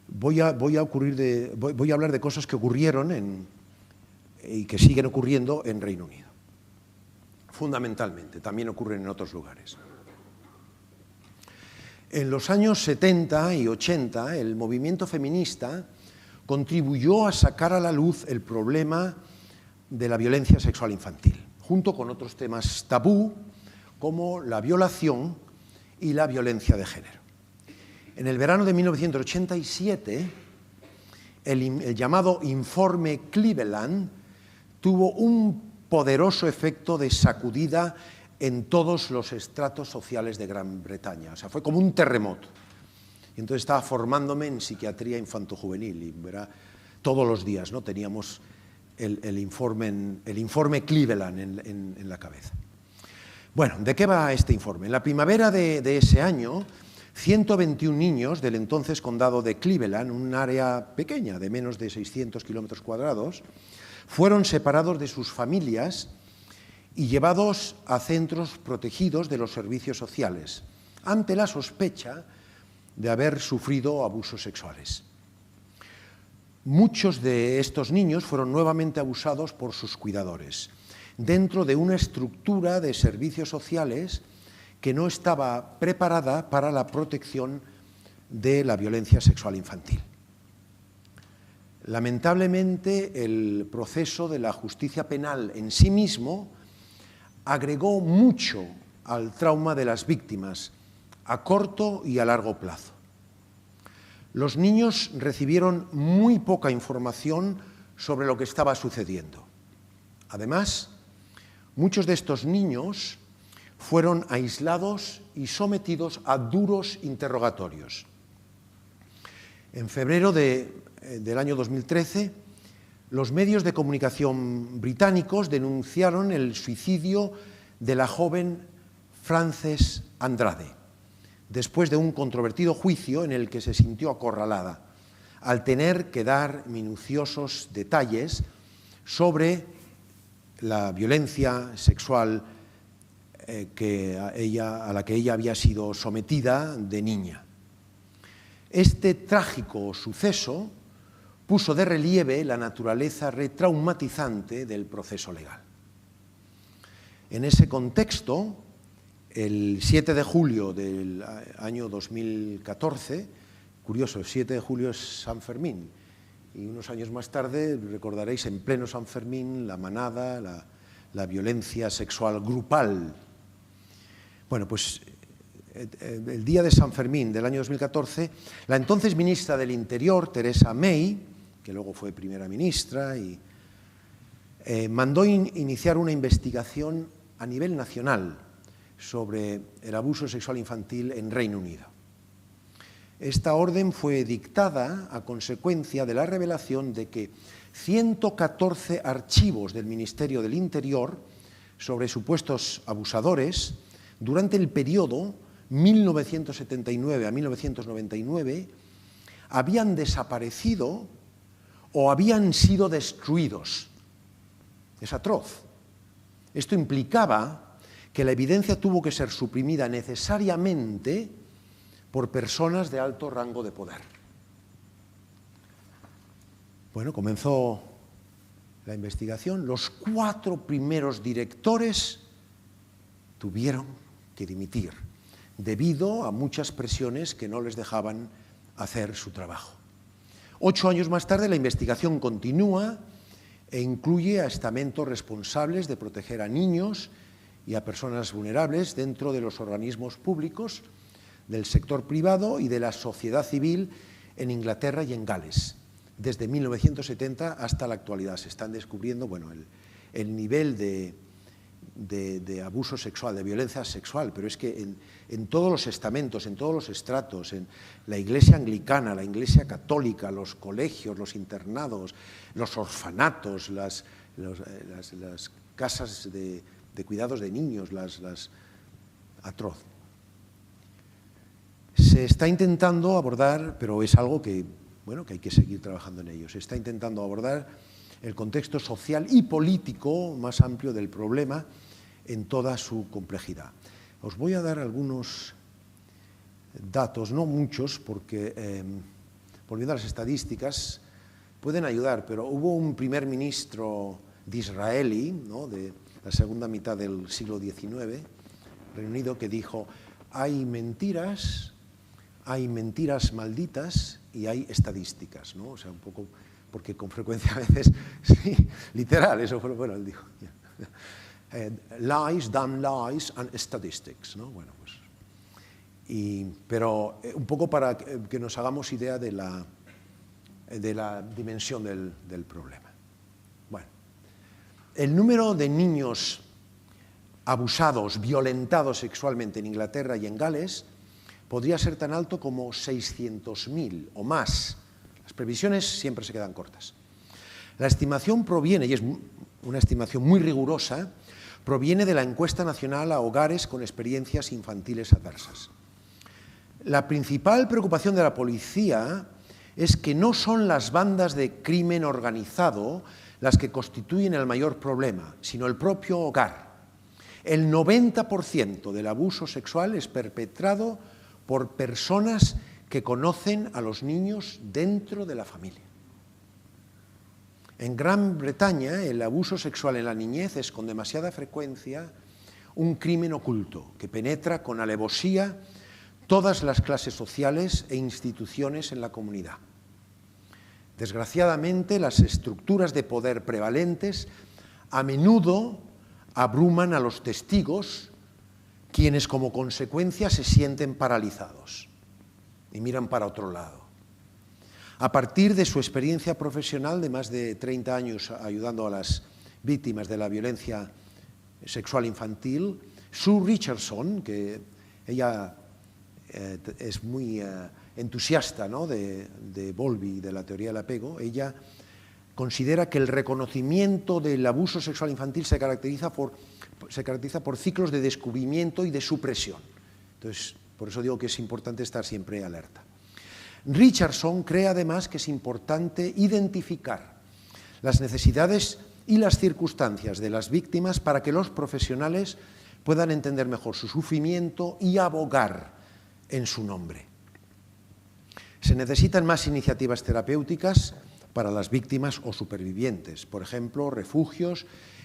voy a hablar de cosas que ocurrieron y que siguen ocurriendo en Reino Unido. Fundamentalmente, también ocurren en otros lugares. En los años 70 y 80, el movimiento feminista contribuyó a sacar a la luz el problema de la violencia sexual infantil, junto con otros temas tabú, como la violación y la violencia de género. En el verano de 1987, el llamado Informe Cleveland tuvo un poderoso efecto de sacudida en todos los estratos sociales de Gran Bretaña. O sea, fue como un terremoto. Y entonces estaba formándome en psiquiatría infantojuvenil y verá, todos los días, ¿no? Teníamos el informe Cleveland en la cabeza. Bueno, ¿de qué va este informe? En la primavera de ese año 121 niños del entonces condado de Cleveland, un área pequeña de menos de 600 kilómetros cuadrados, fueron separados de sus familias y llevados a centros protegidos de los servicios sociales, ante la sospecha de haber sufrido abusos sexuales. Muchos de estos niños fueron nuevamente abusados por sus cuidadores, dentro de una estructura de servicios sociales que no estaba preparada para la protección de la violencia sexual infantil. Lamentablemente, el proceso de la justicia penal en sí mismo agregó mucho al trauma de las víctimas, a corto y a largo plazo. Los niños recibieron muy poca información sobre lo que estaba sucediendo. Además, muchos de estos niños fueron aislados y sometidos a duros interrogatorios. En febrero del año 2013, los medios de comunicación británicos denunciaron el suicidio de la joven Frances Andrade, después de un controvertido juicio en el que se sintió acorralada, al tener que dar minuciosos detalles sobre la violencia sexual a la que ella había sido sometida de niña. Este trágico suceso puso de relieve la naturaleza retraumatizante del proceso legal. En ese contexto, el 7 de julio del año 2014, curioso, el 7 de julio es San Fermín, y unos años más tarde recordaréis en pleno San Fermín la manada, la violencia sexual grupal. Bueno, pues el día de San Fermín del año 2014, la entonces ministra del Interior, Theresa May, que luego fue primera ministra, mandó iniciar una investigación a nivel nacional sobre el abuso sexual infantil en Reino Unido. Esta orden fue dictada a consecuencia de la revelación de que 114 archivos del Ministerio del Interior sobre supuestos abusadores durante el periodo 1979 a 1999 habían desaparecido o habían sido destruidos. Es atroz. Esto implicaba que la evidencia tuvo que ser suprimida necesariamente por personas de alto rango de poder. Bueno, comenzó la investigación. Los 4 primeros directores tuvieron que dimitir debido a muchas presiones que no les dejaban hacer su trabajo. 8 años más tarde, la investigación continúa e incluye a estamentos responsables de proteger a niños y a personas vulnerables dentro de los organismos públicos, del sector privado y de la sociedad civil en Inglaterra y en Gales, desde 1970 hasta la actualidad. Se están descubriendo, bueno, el nivel de abuso sexual, de violencia sexual, pero es que en todos los estamentos, en todos los estratos, en la Iglesia anglicana, la Iglesia católica, los colegios, los internados, los orfanatos, las casas de cuidados de niños, atroz. Se está intentando abordar, pero es algo que, bueno, que hay que seguir trabajando en ello, se está intentando abordar el contexto social y político más amplio del problema en toda su complejidad. Os voy a dar algunos datos, no muchos, porque, volviendo a las estadísticas, pueden ayudar, pero hubo un primer ministro disraeli, ¿no?, de la segunda mitad del siglo XIX, Reino Unido, que dijo: hay mentiras malditas y hay estadísticas, ¿no? O sea, un poco, porque con frecuencia a veces, sí, literal, eso fue, bueno, él dijo, lies, damn lies and statistics, ¿no? Bueno, pues, pero un poco para que nos hagamos idea de la dimensión del problema. Bueno, el número de niños abusados, violentados sexualmente en Inglaterra y en Gales podría ser tan alto como 600.000 o más. Las previsiones siempre se quedan cortas. La estimación proviene, y es una estimación muy rigurosa, proviene de la encuesta nacional a hogares con experiencias infantiles adversas. La principal preocupación de la policía es que no son las bandas de crimen organizado las que constituyen el mayor problema, sino el propio hogar. El 90% del abuso sexual es perpetrado por personas que conocen a los niños dentro de la familia. En Gran Bretaña, el abuso sexual en la niñez es con demasiada frecuencia un crimen oculto que penetra con alevosía todas las clases sociales e instituciones en la comunidad. Desgraciadamente, las estructuras de poder prevalentes a menudo abruman a los testigos, quienes como consecuencia se sienten paralizados y miran para otro lado. A partir de su experiencia profesional de más de 30 años ayudando a las víctimas de la violencia sexual infantil, Sue Richardson, que ella es muy entusiasta, ¿no?, de Bowlby y de la teoría del apego, ella considera que el reconocimiento del abuso sexual infantil se caracteriza por ciclos de descubrimiento y de supresión. Entonces, por eso digo que es importante estar siempre alerta. Richardson cree además que es importante identificar las necesidades y las circunstancias de las víctimas para que los profesionales puedan entender mejor su sufrimiento y abogar en su nombre. Se necesitan más iniciativas terapéuticas para las víctimas o supervivientes, por ejemplo, refugios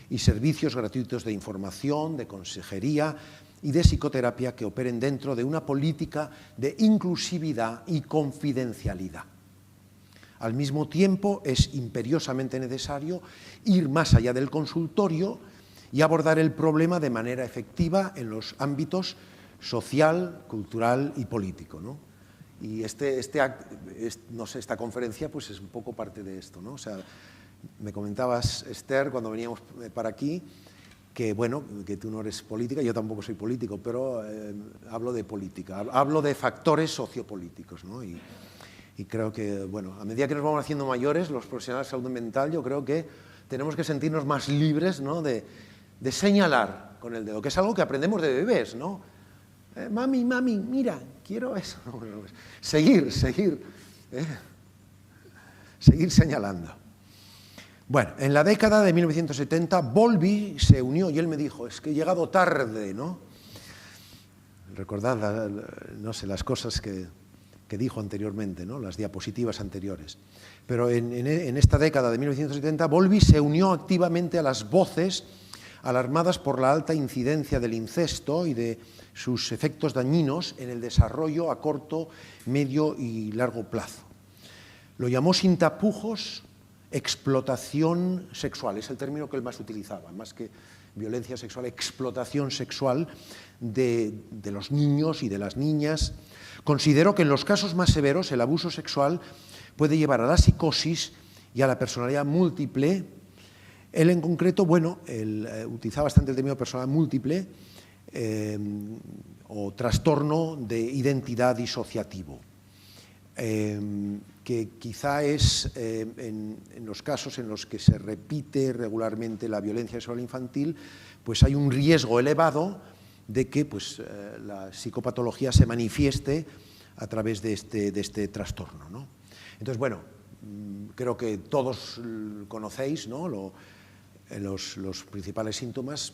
y servicios gratuitos de información, de consejería y de psicoterapia que operen dentro de una política de inclusividad y confidencialidad. Al mismo tiempo, es imperiosamente necesario ir más allá del consultorio y abordar el problema de manera efectiva en los ámbitos social, cultural y político, ¿no? Y esta conferencia pues es un poco parte de esto, ¿no? O sea, me comentabas, Esther, cuando veníamos para aquí, que bueno, que tú no eres política, yo tampoco soy político, pero hablo de política, hablo de factores sociopolíticos, ¿no? Y creo que, bueno, a medida que nos vamos haciendo mayores, los profesionales de salud mental, yo creo que tenemos que sentirnos más libres, ¿no?, de señalar con el dedo, que es algo que aprendemos de bebés, ¿no? Mami, mira, quiero eso. Seguir señalando. Bueno, en la década de 1970, Bowlby se unió y él me dijo, es que he llegado tarde, ¿no? Recordad, no sé, las cosas que dijo anteriormente, ¿no?, las diapositivas anteriores. Pero en esta década de 1970, Bowlby se unió activamente a las voces alarmadas por la alta incidencia del incesto y de sus efectos dañinos en el desarrollo a corto, medio y largo plazo. Lo llamó sin tapujos explotación sexual, es el término que él más utilizaba, más que violencia sexual, explotación sexual de los niños y de las niñas. Considero que en los casos más severos el abuso sexual puede llevar a la psicosis y a la personalidad múltiple. Él en concreto, bueno, él utilizaba bastante el término personalidad múltiple o trastorno de identidad disociativo, que quizá es en los casos en los que se repite regularmente la violencia sexual infantil, pues hay un riesgo elevado de que pues, la psicopatología se manifieste a través de este trastorno, ¿no? Entonces, bueno, creo que todos conocéis, ¿no?, los principales síntomas,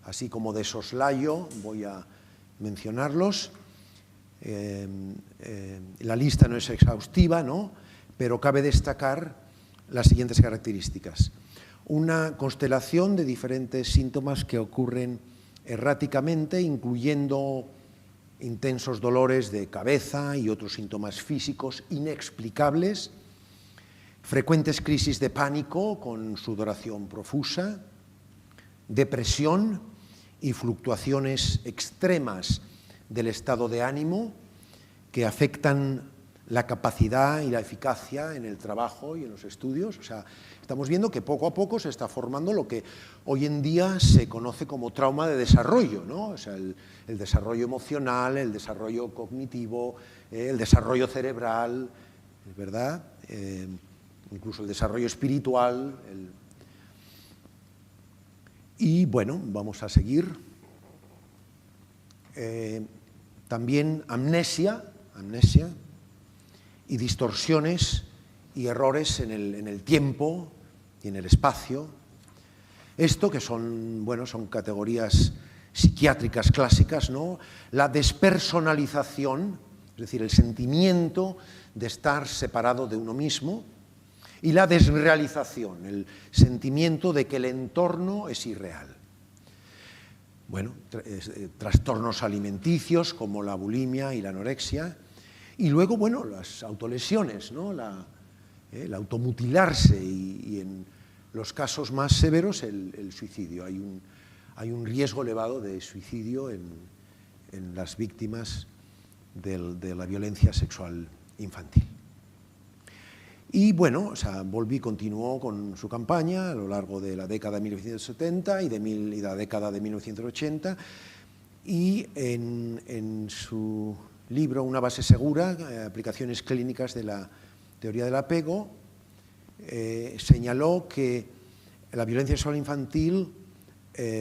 así como de soslayo, voy a mencionarlos. La lista no es exhaustiva, ¿no?, pero cabe destacar las siguientes características. Una constelación de diferentes síntomas que ocurren erráticamente, incluyendo intensos dolores de cabeza y otros síntomas físicos inexplicables, frecuentes crisis de pánico con sudoración profusa, depresión y fluctuaciones extremas del estado de ánimo que afectan la capacidad y la eficacia en el trabajo y en los estudios. O sea, estamos viendo que poco a poco se está formando lo que hoy en día se conoce como trauma de desarrollo, ¿no? O sea, el desarrollo emocional, el desarrollo cognitivo, el desarrollo cerebral, ¿verdad? Incluso el desarrollo espiritual. Y bueno, vamos a seguir. también amnesia y distorsiones y errores en el tiempo y en el espacio. Esto que son, bueno, son categorías psiquiátricas clásicas, ¿no? La despersonalización, es decir, el sentimiento de estar separado de uno mismo, y la desrealización, el sentimiento de que el entorno es irreal. Bueno, trastornos alimenticios como la bulimia y la anorexia, y luego, bueno, las autolesiones, ¿no? El automutilarse y en los casos más severos el suicidio. Hay un riesgo elevado de suicidio en las víctimas de la violencia sexual infantil. Y bueno, o sea, Bowlby continuó con su campaña a lo largo de la década de 1970 y la década de 1980, y en su libro Una base segura, aplicaciones clínicas de la teoría del apego, señaló que la violencia sexual infantil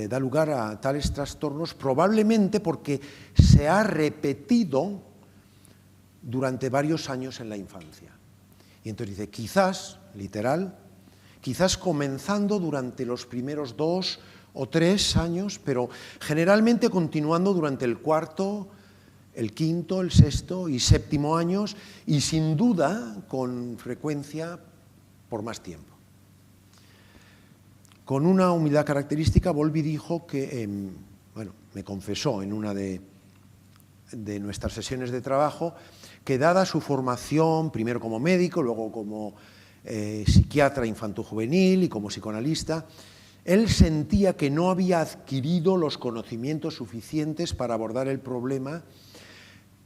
da lugar a tales trastornos probablemente porque se ha repetido durante varios años en la infancia. Y entonces dice, quizás, literal, quizás comenzando durante los primeros 2 o 3 años, pero generalmente continuando durante el 4º, el 5º, el 6º y 7º años, y sin duda con frecuencia por más tiempo. Con una humildad característica, Bowlby dijo que, bueno, me confesó en una de nuestras sesiones de trabajo, que dada su formación, primero como médico, luego como psiquiatra infantojuvenil y como psicoanalista, él sentía que no había adquirido los conocimientos suficientes para abordar el problema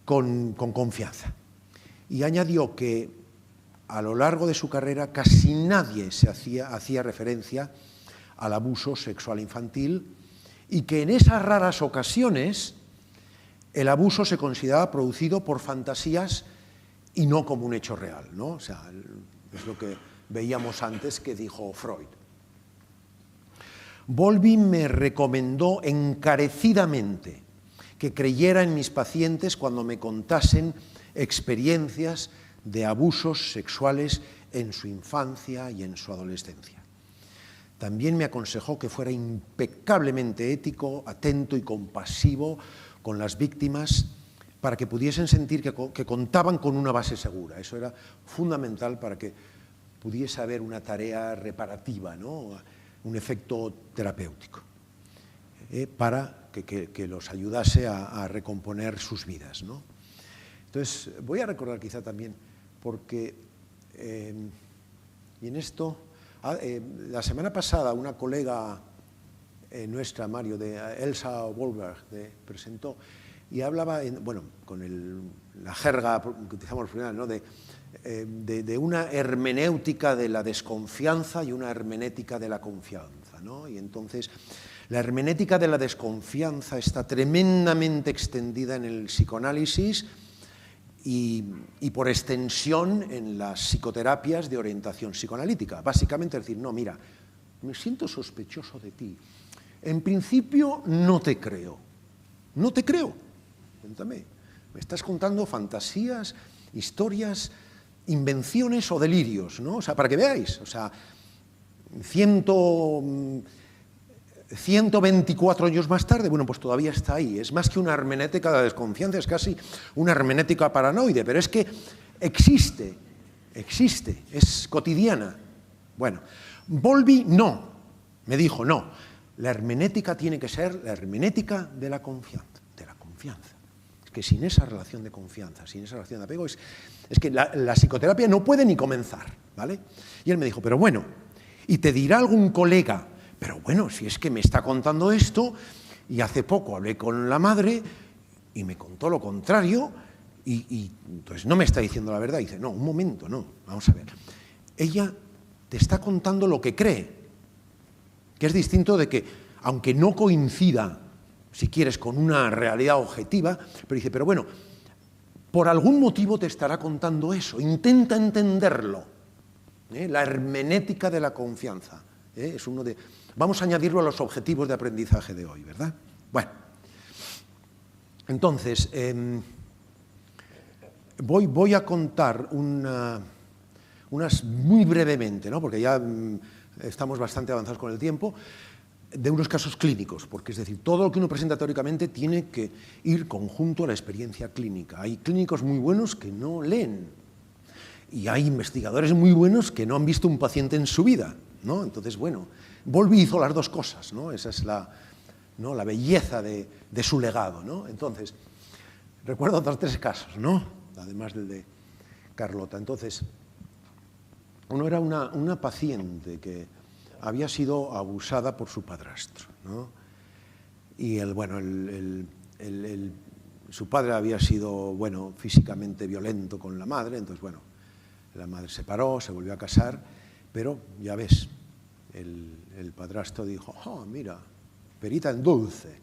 con confianza. Y añadió que a lo largo de su carrera casi nadie hacía referencia al abuso sexual infantil y que en esas raras ocasiones el abuso se consideraba producido por fantasías y no como un hecho real, ¿no? O sea, es lo que veíamos antes que dijo Freud. Bowlby me recomendó encarecidamente que creyera en mis pacientes cuando me contasen experiencias de abusos sexuales en su infancia y en su adolescencia. También me aconsejó que fuera impecablemente ético, atento y compasivo con las víctimas para que pudiesen sentir que contaban con una base segura. Eso era fundamental para que pudiese haber una tarea reparativa, ¿no? Un efecto terapéutico, para que los ayudase a recomponer sus vidas, ¿no? Entonces, voy a recordar quizá también, porque, y en esto, la semana pasada una colega nuestra, Mario, de Elsa Wolberg, presentó, y hablaba, bueno, con la jerga que utilizamos al final, ¿no? de una hermenéutica de la desconfianza y una hermenéutica de la confianza, ¿no? Y entonces, la hermenéutica de la desconfianza está tremendamente extendida en el psicoanálisis y por extensión en las psicoterapias de orientación psicoanalítica. Básicamente decir, no, mira, me siento sospechoso de ti. En principio no te creo. No te creo. Cuéntame. Me estás contando fantasías, historias, invenciones o delirios, ¿no? O sea, para que veáis. O sea, 124 años más tarde, bueno, pues todavía está ahí. Es más que una hermenéutica de la desconfianza, es casi una hermenéutica paranoide, pero es que existe, es cotidiana. Bueno, Bowlby no, me dijo, no, la hermenéutica tiene que ser la hermenéutica de la confianza. Es que sin esa relación de confianza, sin esa relación de apego, es que la psicoterapia no puede ni comenzar, ¿vale? Y él me dijo, pero bueno, y te dirá algún colega, pero bueno, si es que me está contando esto, y hace poco hablé con la madre y me contó lo contrario, y entonces no me está diciendo la verdad. Y dice, no, un momento, no, vamos a ver. Ella te está contando lo que cree, que es distinto de que, aunque no coincida, si quieres, con una realidad objetiva, pero dice, pero bueno, por algún motivo te estará contando eso, intenta entenderlo. La hermenéutica de la confianza. Es uno de... Vamos a añadirlo a los objetivos de aprendizaje de hoy, ¿verdad? Bueno, Entonces, voy a contar unas muy brevemente, ¿no? Porque ya estamos bastante avanzados con el tiempo, de unos casos clínicos, porque es decir, todo lo que uno presenta teóricamente tiene que ir conjunto a la experiencia clínica. Hay clínicos muy buenos que no leen y hay investigadores muy buenos que no han visto un paciente en su vida, ¿no? Entonces, bueno, Bowlby hizo las dos cosas, ¿no? Esa es la belleza de su legado, ¿no? Entonces, recuerdo otros 3 casos, ¿no? Además del de Carlota. Entonces, uno era una paciente que había sido abusada por su padrastro, ¿no? Y su padre había sido, bueno, físicamente violento con la madre, entonces, bueno, la madre se separó, se volvió a casar, pero ya ves, el padrastro dijo, oh, mira, perita en dulce,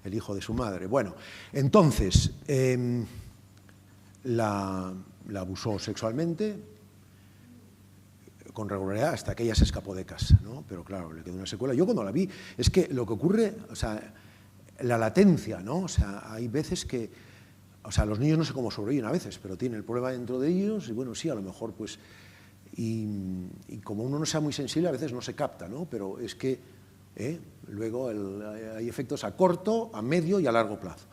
el hijo de su madre. Bueno, entonces, la abusó sexualmente con regularidad hasta que ella se escapó de casa, ¿no? Pero claro, le quedó una secuela. Yo cuando la vi, es que lo que ocurre, o sea, la latencia, ¿no? O sea, hay veces que, o sea, los niños no sé cómo sobreviven a veces, pero tienen el problema dentro de ellos y bueno, sí, a lo mejor pues, y como uno no sea muy sensible, a veces no se capta, ¿no? Pero es que luego hay efectos a corto, a medio y a largo plazo.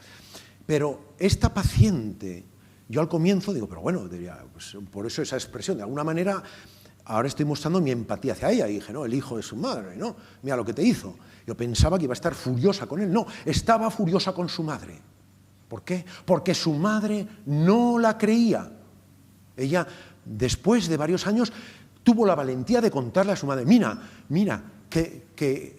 Pero esta paciente, yo al comienzo digo, pero bueno, diría, pues por eso esa expresión, de alguna manera, ahora estoy mostrando mi empatía hacia ella. Y dije, no, el hijo de su madre, ¿no? Mira lo que te hizo. Yo pensaba que iba a estar furiosa con él. No, estaba furiosa con su madre. ¿Por qué? Porque su madre no la creía. Ella, después de varios años, tuvo la valentía de contarle a su madre, mira, que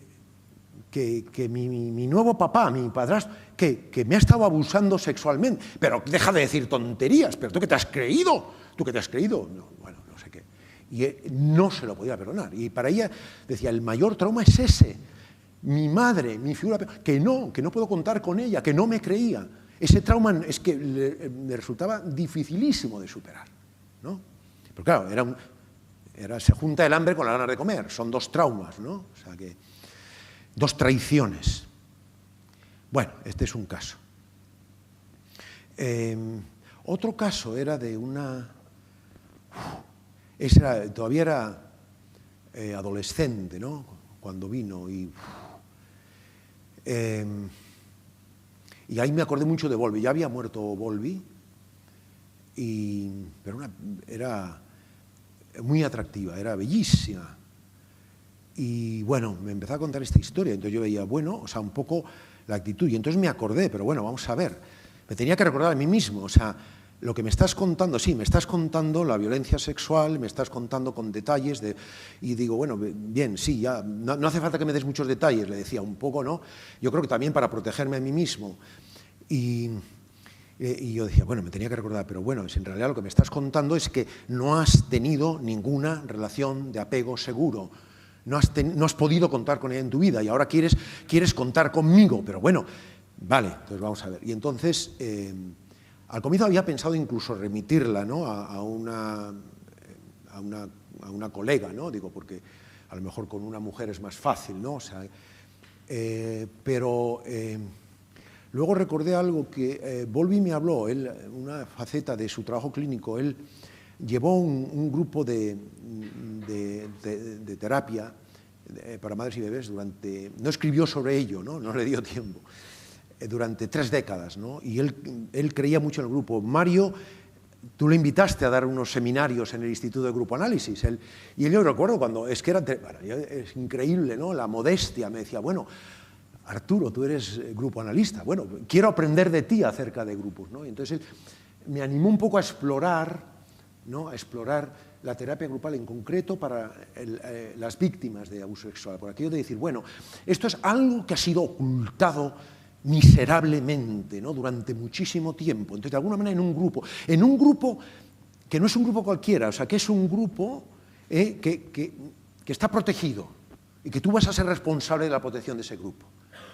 mi nuevo papá, mi padrastro, que me ha estado abusando sexualmente. Pero deja de decir tonterías, pero ¿tú qué te has creído? ¿Tú qué te has creído? No, bueno, no sé qué. Y no se lo podía perdonar. Y para ella decía, el mayor trauma es ese. Mi madre, mi figura, que no puedo contar con ella, que no me creía. Ese trauma es que le resultaba dificilísimo de superar, ¿no? Pero claro, se junta el hambre con la ganas de comer. Son 2 traumas, ¿no? O sea que 2 traiciones. Bueno, este es un caso. Otro caso era de una... todavía era adolescente, ¿no? Cuando vino y ahí me acordé mucho de Bowlby. Ya había muerto Bowlby, pero era muy atractiva, era bellísima. Y bueno, me empezó a contar esta historia, entonces yo veía, bueno, o sea, un poco la actitud. Y entonces me acordé, pero bueno, vamos a ver. Me tenía que recordar a mí mismo, o sea, lo que me estás contando, sí, me estás contando la violencia sexual, me estás contando con detalles, y digo, bueno, bien, sí, ya, no hace falta que me des muchos detalles, le decía, un poco, ¿no? Yo creo que también para protegerme a mí mismo. Y yo decía, bueno, me tenía que recordar, pero bueno, en realidad lo que me estás contando es que no has tenido ninguna relación de apego seguro, no has podido contar con ella en tu vida y ahora quieres contar conmigo, pero bueno, vale, entonces vamos a ver. Y entonces... al comienzo había pensado incluso remitirla, ¿no? a una colega, ¿no? Digo, porque a lo mejor con una mujer es más fácil, ¿no? O sea, pero luego recordé algo que Bowlby me habló, una faceta de su trabajo clínico. Él llevó un grupo de terapia para madres y bebés no escribió sobre ello, ¿no? No le dio tiempo. Durante 3 décadas, ¿no? Y él creía mucho en el grupo. Mario, tú le invitaste a dar unos seminarios en el Instituto de Grupo Análisis. Y yo recuerdo cuando, es increíble, ¿no? La modestia, me decía, bueno, Arturo, tú eres grupo analista, bueno, quiero aprender de ti acerca de grupos, ¿no? Y entonces él me animó un poco a explorar, ¿no? A explorar la terapia grupal en concreto para las víctimas de abuso sexual. Por aquello de decir, bueno, esto es algo que ha sido ocultado miserablemente, ¿no? Durante muchísimo tiempo. Entonces, de alguna manera, en un grupo que no es un grupo cualquiera, o sea, que es un grupo que está protegido y que tú vas a ser responsable de la protección de ese grupo.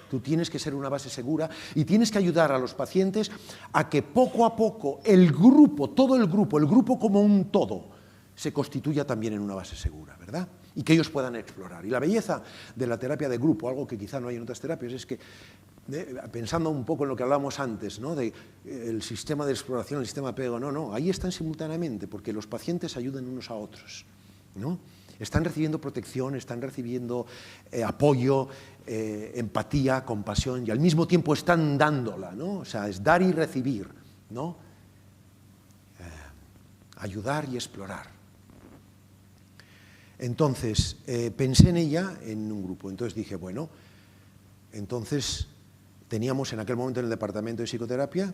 Tú tienes que ser una base segura y tienes que ayudar a los pacientes a que poco a poco el grupo, todo el grupo como un todo, se constituya también en una base segura, ¿verdad? Y que ellos puedan explorar. Y la belleza de la terapia de grupo, algo que quizá no hay en otras terapias, es que pensando un poco en lo que hablábamos antes, ¿no? De el sistema de exploración, el sistema de apego, no, ahí están simultáneamente, porque los pacientes ayudan unos a otros, ¿no? Están recibiendo protección, están recibiendo apoyo, empatía, compasión, y al mismo tiempo están dándola, ¿no? O sea, es dar y recibir, ¿no? Ayudar y explorar. Entonces, pensé en ella en un grupo, entonces dije, bueno, entonces teníamos en aquel momento en el departamento de psicoterapia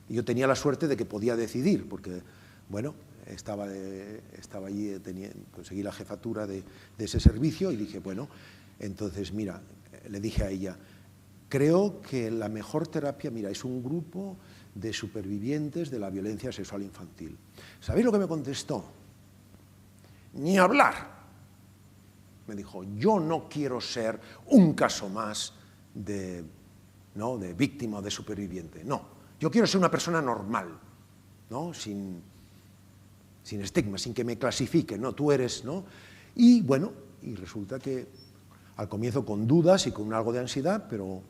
yo tenía la suerte de que podía decidir, porque, bueno, estaba allí, conseguí la jefatura de ese servicio y dije, bueno, entonces, mira, le dije a ella, creo que la mejor terapia, mira, es un grupo de supervivientes de la violencia sexual infantil. ¿Sabéis lo que me contestó? Ni hablar. Me dijo, yo no quiero ser un caso más de víctima o de superviviente. No, yo quiero ser una persona normal, ¿no? Sin estigma, sin que me clasifiquen, ¿no? Tú eres, ¿no? Y bueno, y resulta que al comienzo con dudas y con algo de ansiedad, pero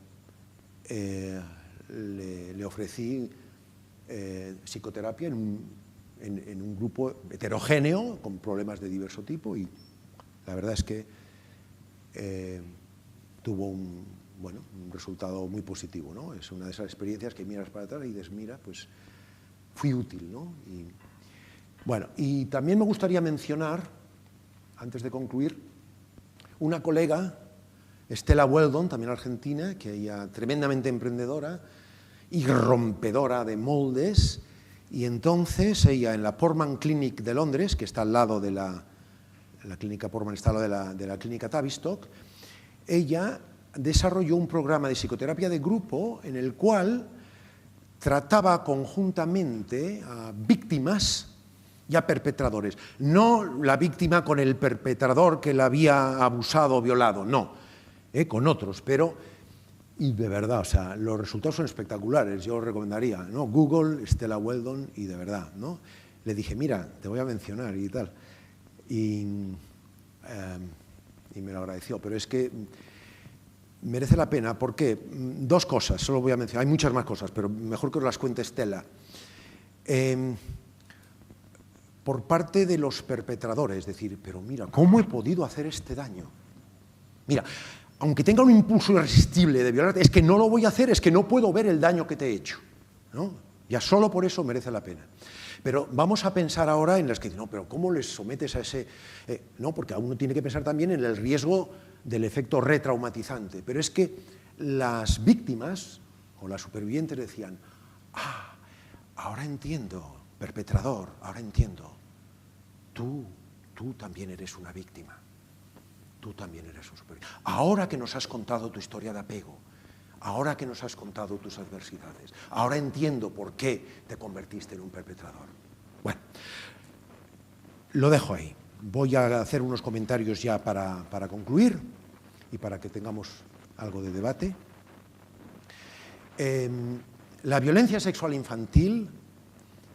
le ofrecí psicoterapia en un grupo heterogéneo, con problemas de diverso tipo, y la verdad es que tuvo un resultado muy positivo, ¿no? Es una de esas experiencias que miras para atrás y dices, mira, pues fui útil, ¿no? Y también me gustaría mencionar, antes de concluir, una colega, Stella Weldon, también argentina, que ella tremendamente emprendedora y rompedora de moldes, y entonces ella en la Portman Clinic de Londres, que está al lado de la clínica Portman, está al lado de la clínica Tavistock, ella desarrolló un programa de psicoterapia de grupo en el cual trataba conjuntamente a víctimas y a perpetradores. No la víctima con el perpetrador que la había abusado o violado, no, con otros, y de verdad, o sea, los resultados son espectaculares, yo os recomendaría, ¿no? Google, Stella Weldon, y de verdad, ¿no? Le dije, mira, te voy a mencionar y tal, y me lo agradeció, pero es que merece la pena, porque dos cosas, solo voy a mencionar, hay muchas más cosas, pero mejor que os las cuente Stella. Por parte de los perpetradores, es decir, pero mira, ¿cómo he podido hacer este daño? Mira, aunque tenga un impulso irresistible de violarte, es que no lo voy a hacer, es que no puedo ver el daño que te he hecho, ¿no? Ya solo por eso merece la pena. Pero vamos a pensar ahora en las que dicen, no, pero ¿cómo les sometes a ese...? No, porque uno tiene que pensar también en el riesgo del efecto retraumatizante. Pero es que las víctimas o las supervivientes decían, ahora entiendo, perpetrador, ahora entiendo, tú también eres una víctima, tú también eres un superviviente. Ahora que nos has contado tu historia de apego, ahora que nos has contado tus adversidades, ahora entiendo por qué te convertiste en un perpetrador. Bueno, lo dejo ahí. Voy a hacer unos comentarios ya para concluir y para que tengamos algo de debate. La violencia sexual infantil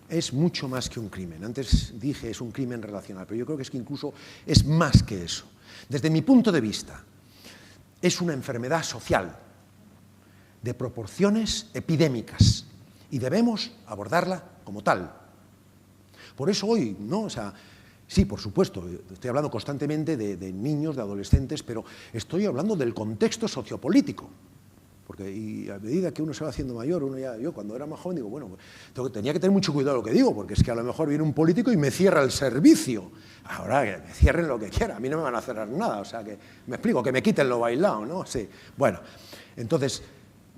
es mucho más que un crimen. Antes dije es un crimen relacional, pero yo creo que es que incluso es más que eso. Desde mi punto de vista, es una enfermedad social de proporciones epidémicas y debemos abordarla como tal. Por eso hoy, ¿no? O sea, sí, por supuesto, estoy hablando constantemente de niños, de adolescentes, pero estoy hablando del contexto sociopolítico. Porque y a medida que uno se va haciendo mayor, yo cuando era más joven digo, bueno, tenía que tener mucho cuidado lo que digo, porque es que a lo mejor viene un político y me cierra el servicio. Ahora que me cierren lo que quieran, a mí no me van a cerrar nada, o sea, que me explico, que me quiten lo bailado, ¿no? Sí, bueno, entonces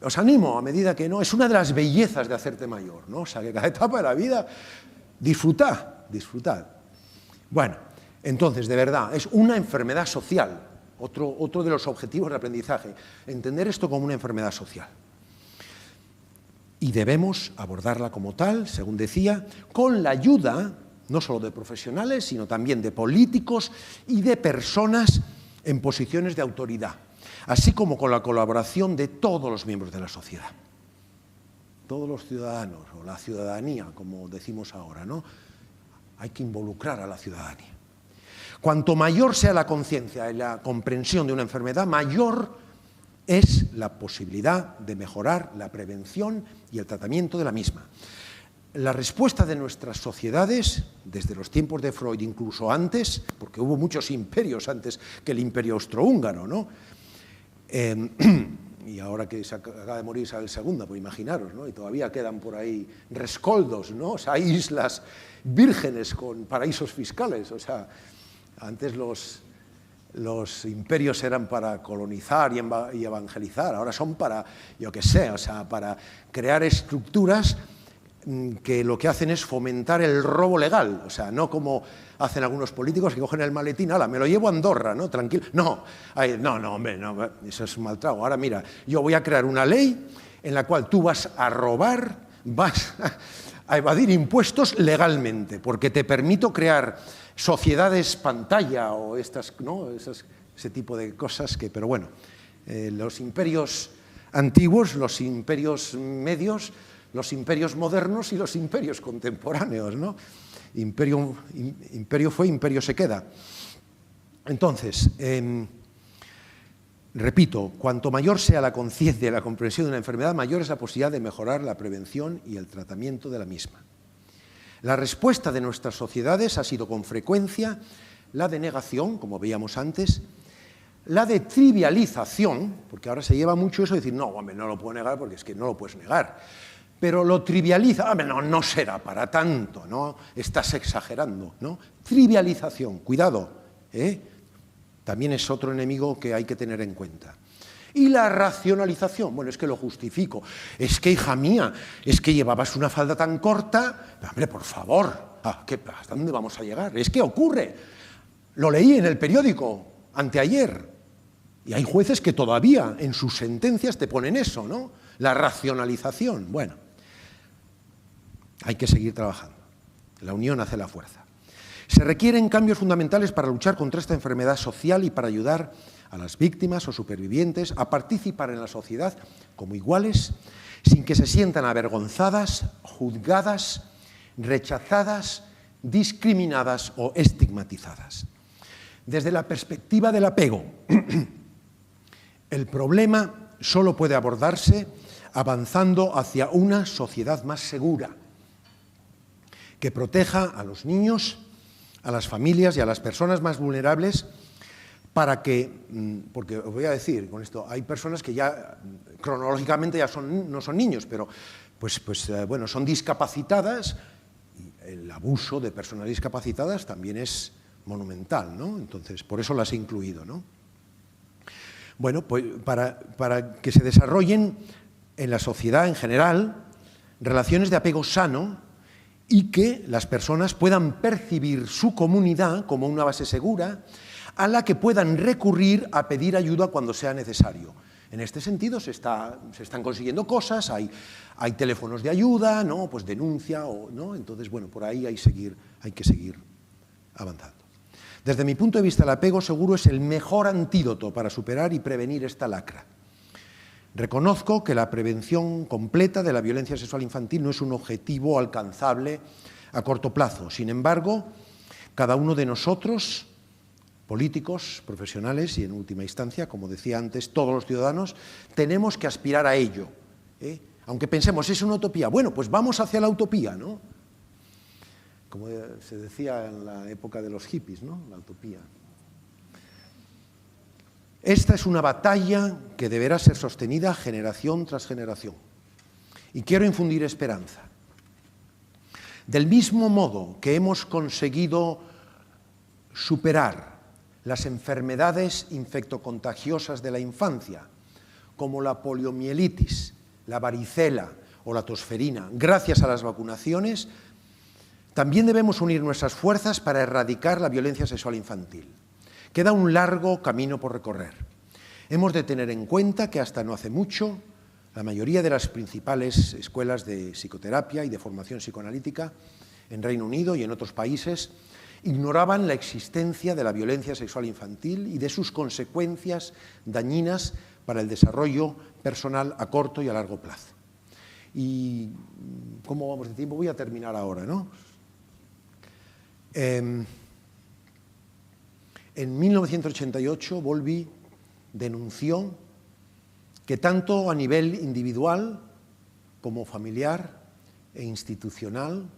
os animo a medida que no, es una de las bellezas de hacerte mayor, ¿no? O sea, que cada etapa de la vida disfrutad. Bueno, entonces, de verdad, es una enfermedad social. Otro de los objetivos del aprendizaje, entender esto como una enfermedad social. Y debemos abordarla como tal, según decía, con la ayuda no solo de profesionales, sino también de políticos y de personas en posiciones de autoridad, así como con la colaboración de todos los miembros de la sociedad. Todos los ciudadanos, o la ciudadanía, como decimos ahora, ¿no? Hay que involucrar a la ciudadanía. Cuanto mayor sea la conciencia y la comprensión de una enfermedad, mayor es la posibilidad de mejorar la prevención y el tratamiento de la misma. La respuesta de nuestras sociedades, desde los tiempos de Freud, incluso antes, porque hubo muchos imperios antes que el imperio austrohúngaro, ¿no? Y ahora que se acaba de morir Isabel II, pues imaginaros, ¿no? Y todavía quedan por ahí rescoldos, ¿no? O sea, hay islas vírgenes con paraísos fiscales. O sea, antes los imperios eran para colonizar y evangelizar, ahora son para, yo qué sé, o sea, para crear estructuras que lo que hacen es fomentar el robo legal, o sea, no como hacen algunos políticos que cogen el maletín, ala, me lo llevo a Andorra, ¿no? Tranquilo. No, hombre, no, eso es un mal trago. Ahora mira, yo voy a crear una ley en la cual tú vas a robar, vas a evadir impuestos legalmente, porque te permito crear sociedades pantalla o estas, ¿no? Ese tipo de cosas que, pero bueno, los imperios antiguos, los imperios medios, los imperios modernos y los imperios contemporáneos, ¿no? Imperio fue, imperio se queda. Entonces, repito, cuanto mayor sea la conciencia y la comprensión de una enfermedad, mayor es la posibilidad de mejorar la prevención y el tratamiento de la misma. La respuesta de nuestras sociedades ha sido con frecuencia la de negación, como veíamos antes, la de trivialización, porque ahora se lleva mucho eso de decir, no, hombre, no lo puedo negar porque es que no lo puedes negar, pero lo trivializa, hombre, no será para tanto, ¿no? Estás exagerando, ¿no? Trivialización, cuidado, también es otro enemigo que hay que tener en cuenta. Y la racionalización, bueno, es que lo justifico, es que, hija mía, es que llevabas una falda tan corta, hombre, por favor, ¿hasta dónde vamos a llegar? Es que ocurre, lo leí en el periódico anteayer, y hay jueces que todavía en sus sentencias te ponen eso, ¿no? La racionalización, bueno, hay que seguir trabajando, la unión hace la fuerza. Se requieren cambios fundamentales para luchar contra esta enfermedad social y para ayudar a las víctimas o supervivientes a participar en la sociedad como iguales, sin que se sientan avergonzadas, juzgadas, rechazadas, discriminadas o estigmatizadas. Desde la perspectiva del apego, el problema solo puede abordarse avanzando hacia una sociedad más segura, que proteja a los niños, a las familias y a las personas más vulnerables para que, porque os voy a decir con esto, hay personas que ya cronológicamente ya no son niños, pero bueno, son discapacitadas, y el abuso de personas discapacitadas también es monumental, ¿no? Entonces, por eso las he incluido, ¿no? Bueno, pues para que se desarrollen en la sociedad en general relaciones de apego sano y que las personas puedan percibir su comunidad como una base segura a la que puedan recurrir a pedir ayuda cuando sea necesario. En este sentido se están consiguiendo cosas, hay teléfonos de ayuda, ¿no? Pues denuncia, ¿no? Entonces, bueno, por ahí hay que seguir avanzando. Desde mi punto de vista, el apego seguro es el mejor antídoto para superar y prevenir esta lacra. Reconozco que la prevención completa de la violencia sexual infantil no es un objetivo alcanzable a corto plazo. Sin embargo, cada uno de nosotros, políticos, profesionales y en última instancia, como decía antes, todos los ciudadanos, tenemos que aspirar a ello. Aunque pensemos, es una utopía, bueno, pues vamos hacia la utopía, ¿no? Como se decía en la época de los hippies, ¿no? La utopía. Esta es una batalla que deberá ser sostenida generación tras generación. Y quiero infundir esperanza. Del mismo modo que hemos conseguido superar las enfermedades infectocontagiosas de la infancia, como la poliomielitis, la varicela o la tosferina, gracias a las vacunaciones, también debemos unir nuestras fuerzas para erradicar la violencia sexual infantil. Queda un largo camino por recorrer. Hemos de tener en cuenta que hasta no hace mucho, la mayoría de las principales escuelas de psicoterapia y de formación psicoanalítica en Reino Unido y en otros países ignoraban la existencia de la violencia sexual infantil y de sus consecuencias dañinas para el desarrollo personal a corto y a largo plazo. Y, ¿cómo vamos de tiempo? Voy a terminar ahora, ¿no? En 1988, Bowlby denunció que tanto a nivel individual como familiar e institucional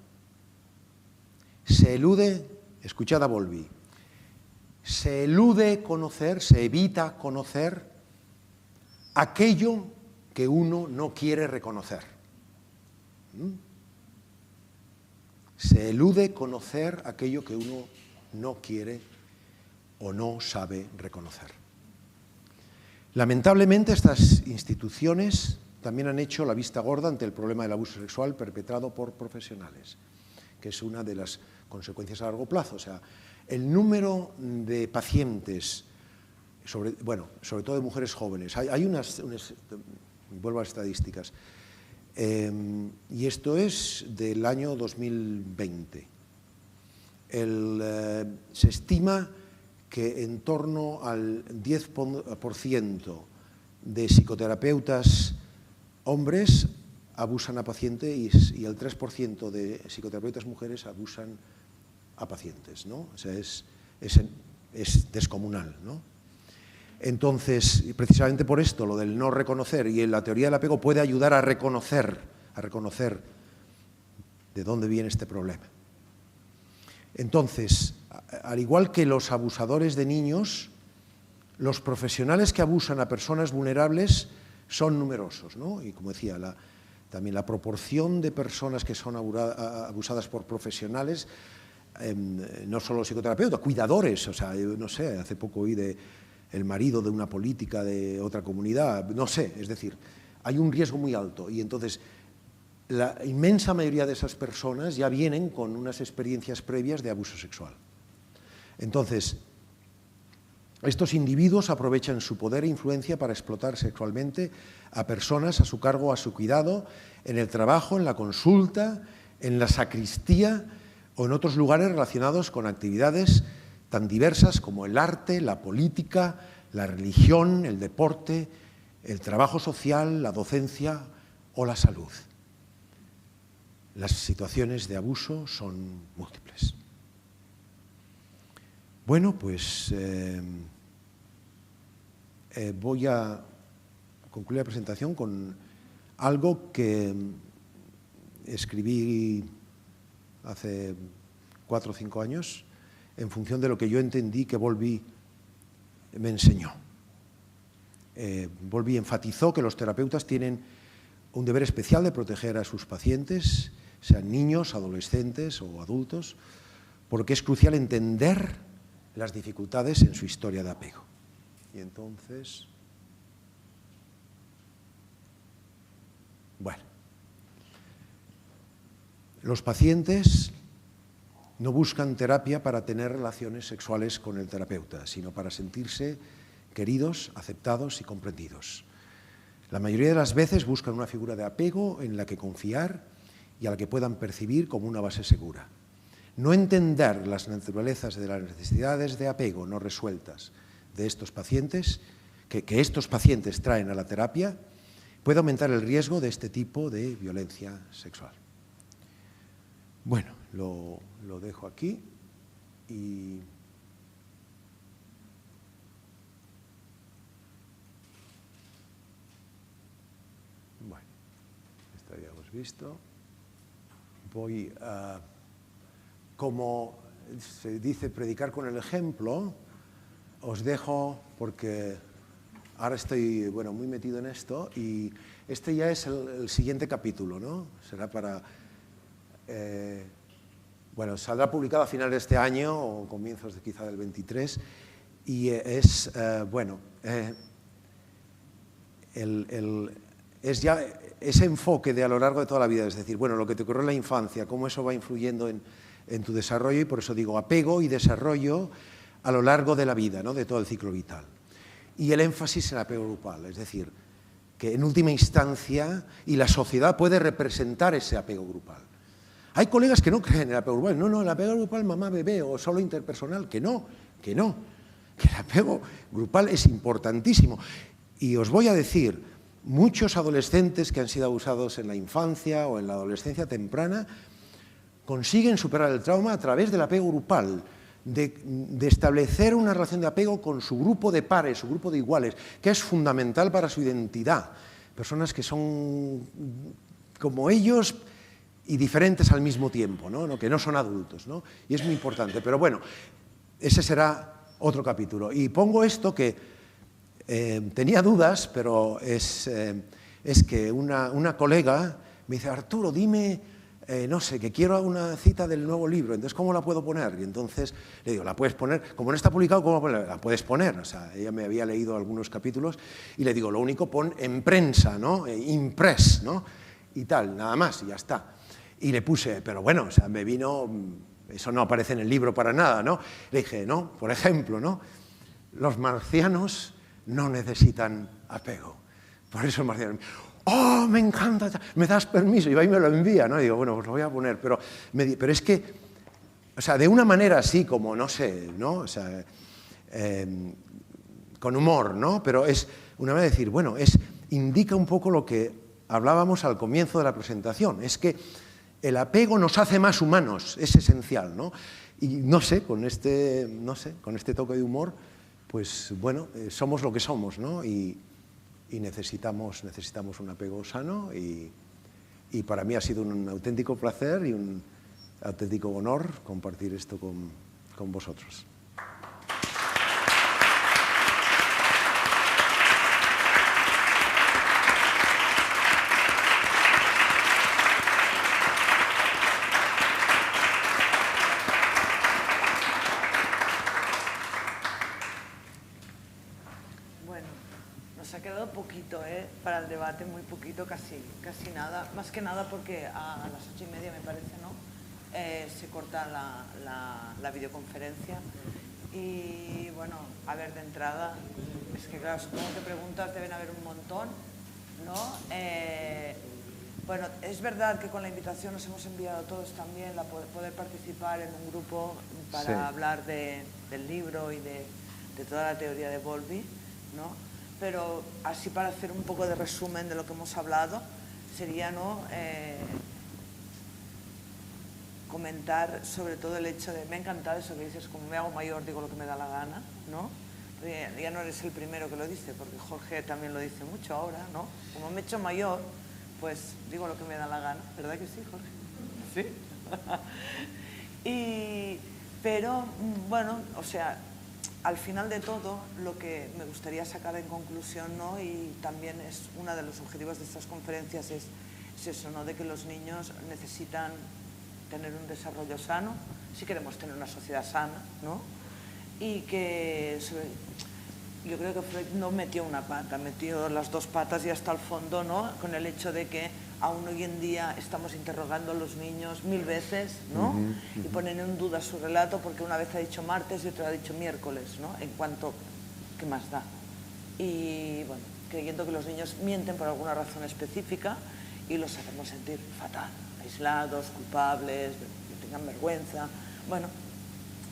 se elude, escuchad a Bowlby, se elude conocer, se evita conocer aquello que uno no quiere reconocer. Se elude conocer aquello que uno no quiere o no sabe reconocer. Lamentablemente, estas instituciones también han hecho la vista gorda ante el problema del abuso sexual perpetrado por profesionales, que es una de las consecuencias a largo plazo. O sea, el número de pacientes, sobre todo de mujeres jóvenes, hay unas vuelvo a las estadísticas, y esto es del año 2020. Se estima que en torno al 10% de psicoterapeutas hombres abusan a pacientes y el 3% de psicoterapeutas mujeres abusan a pacientes, ¿no? O sea, es descomunal, ¿no? Entonces, precisamente por esto, lo del no reconocer y la teoría del apego puede ayudar a reconocer de dónde viene este problema. Entonces, al igual que los abusadores de niños, los profesionales que abusan a personas vulnerables son numerosos, ¿no? Y como decía, también la proporción de personas que son abusadas por profesionales, no solo psicoterapeutas, cuidadores, o sea, yo no sé, hace poco oí el marido de una política de otra comunidad, no sé, es decir, hay un riesgo muy alto y entonces la inmensa mayoría de esas personas ya vienen con unas experiencias previas de abuso sexual. Entonces, estos individuos aprovechan su poder e influencia para explotar sexualmente a personas a su cargo o a su cuidado, en el trabajo, en la consulta, en la sacristía o en otros lugares relacionados con actividades tan diversas como el arte, la política, la religión, el deporte, el trabajo social, la docencia o la salud. Las situaciones de abuso son múltiples. Bueno, pues voy a concluir la presentación con algo que escribí hace 4 o 5 años en función de lo que yo entendí que Bowlby me enseñó. Bowlby enfatizó que los terapeutas tienen un deber especial de proteger a sus pacientes, sean niños, adolescentes o adultos, porque es crucial entender las dificultades en su historia de apego. Y entonces, bueno, los pacientes no buscan terapia para tener relaciones sexuales con el terapeuta, sino para sentirse queridos, aceptados y comprendidos. La mayoría de las veces buscan una figura de apego en la que confiar y a la que puedan percibir como una base segura. No entender las naturalezas de las necesidades de apego no resueltas de estos pacientes, que estos pacientes traen a la terapia, puede aumentar el riesgo de este tipo de violencia sexual. Bueno, lo dejo aquí y bueno, esto habíamos visto. Voy a, como se dice, predicar con el ejemplo. Os dejo porque ahora estoy, bueno, muy metido en esto y este ya es el siguiente capítulo, ¿no? Será para, bueno, saldrá publicado a finales de este año o comienzos de quizá del 23 y es, bueno, es ya ese enfoque de a lo largo de toda la vida, es decir, bueno, lo que te ocurrió en la infancia, cómo eso va influyendo en tu desarrollo y por eso digo apego y desarrollo a lo largo de la vida, ¿no? De todo el ciclo vital. Y el énfasis en el apego grupal, es decir, que en última instancia y la sociedad puede representar ese apego grupal. Hay colegas que no creen en el apego grupal, no, el apego grupal mamá-bebé o solo interpersonal, que no, que el apego grupal es importantísimo. Y os voy a decir, muchos adolescentes que han sido abusados en la infancia o en la adolescencia temprana consiguen superar el trauma a través del apego grupal. de establecer una relación de apego con su grupo de pares, su grupo de iguales, que es fundamental para su identidad. Personas que son como ellos y diferentes al mismo tiempo, ¿no? Que no son adultos, ¿no? Y es muy importante. Pero bueno, ese será otro capítulo. Y pongo esto que tenía dudas, pero es que una colega me dice, Arturo, dime, no sé, que quiero una cita del nuevo libro, entonces, ¿cómo la puedo poner? Y entonces le digo, ¿la puedes poner? Como no está publicado, ¿cómo la puedes poner? O sea, ella me había leído algunos capítulos y le digo, lo único, pon en prensa, ¿no? Impress, ¿no? Y tal, nada más, y ya está. Y le puse, pero bueno, o sea, me vino, eso no aparece en el libro para nada, ¿no? Le dije, no, por ejemplo, ¿no? Los marcianos no necesitan apego. Por eso los marcianos, ¡oh, me encanta! ¿Me das permiso? Y va y me lo envía, ¿no? Y digo, bueno, pues lo voy a poner. Pero es que, o sea, de una manera así como, no sé, ¿no? O sea, con humor, ¿no? Pero es una manera de decir, bueno, indica un poco lo que hablábamos al comienzo de la presentación. Es que el apego nos hace más humanos, es esencial, ¿no? Y no sé, con este toque de humor, pues bueno, somos lo que somos, ¿no? Y necesitamos un apego sano y para mí ha sido un auténtico placer y un auténtico honor compartir esto con vosotros. Para el debate muy poquito, casi nada, más que nada porque a las 8:30 me parece, ¿no? Se corta la videoconferencia y bueno, a ver, de entrada, es que claro, supongo que preguntas deben haber un montón, ¿no? Bueno, es verdad que con la invitación nos hemos enviado todos también a poder participar en un grupo para hablar del libro y de toda la teoría de Bowlby, ¿no? Pero así para hacer un poco de resumen de lo que hemos hablado, sería, ¿no? Comentar sobre todo el hecho de, me ha encantado eso que dices, como me hago mayor digo lo que me da la gana, ¿no? Ya no eres el primero que lo dice, porque Jorge también lo dice mucho ahora, ¿no? Como me he hecho mayor, pues digo lo que me da la gana, ¿verdad que sí, Jorge? Sí. Pero, bueno, o sea, al final de todo, lo que me gustaría sacar en conclusión, ¿no? Y también es uno de los objetivos de estas conferencias, es eso, ¿no? De que los niños necesitan tener un desarrollo sano, si queremos tener una sociedad sana, ¿no? Y que yo creo que Freud no metió una pata, metió las dos patas y hasta el fondo, ¿no? Con el hecho de que aún hoy en día estamos interrogando a los niños 1000 veces, ¿no? Y ponen en duda su relato porque una vez ha dicho martes y otra ha dicho miércoles, ¿no? En cuanto, ¿qué más da? Y bueno, creyendo que los niños mienten por alguna razón específica y los hacemos sentir fatal, aislados, culpables, que tengan vergüenza. Bueno,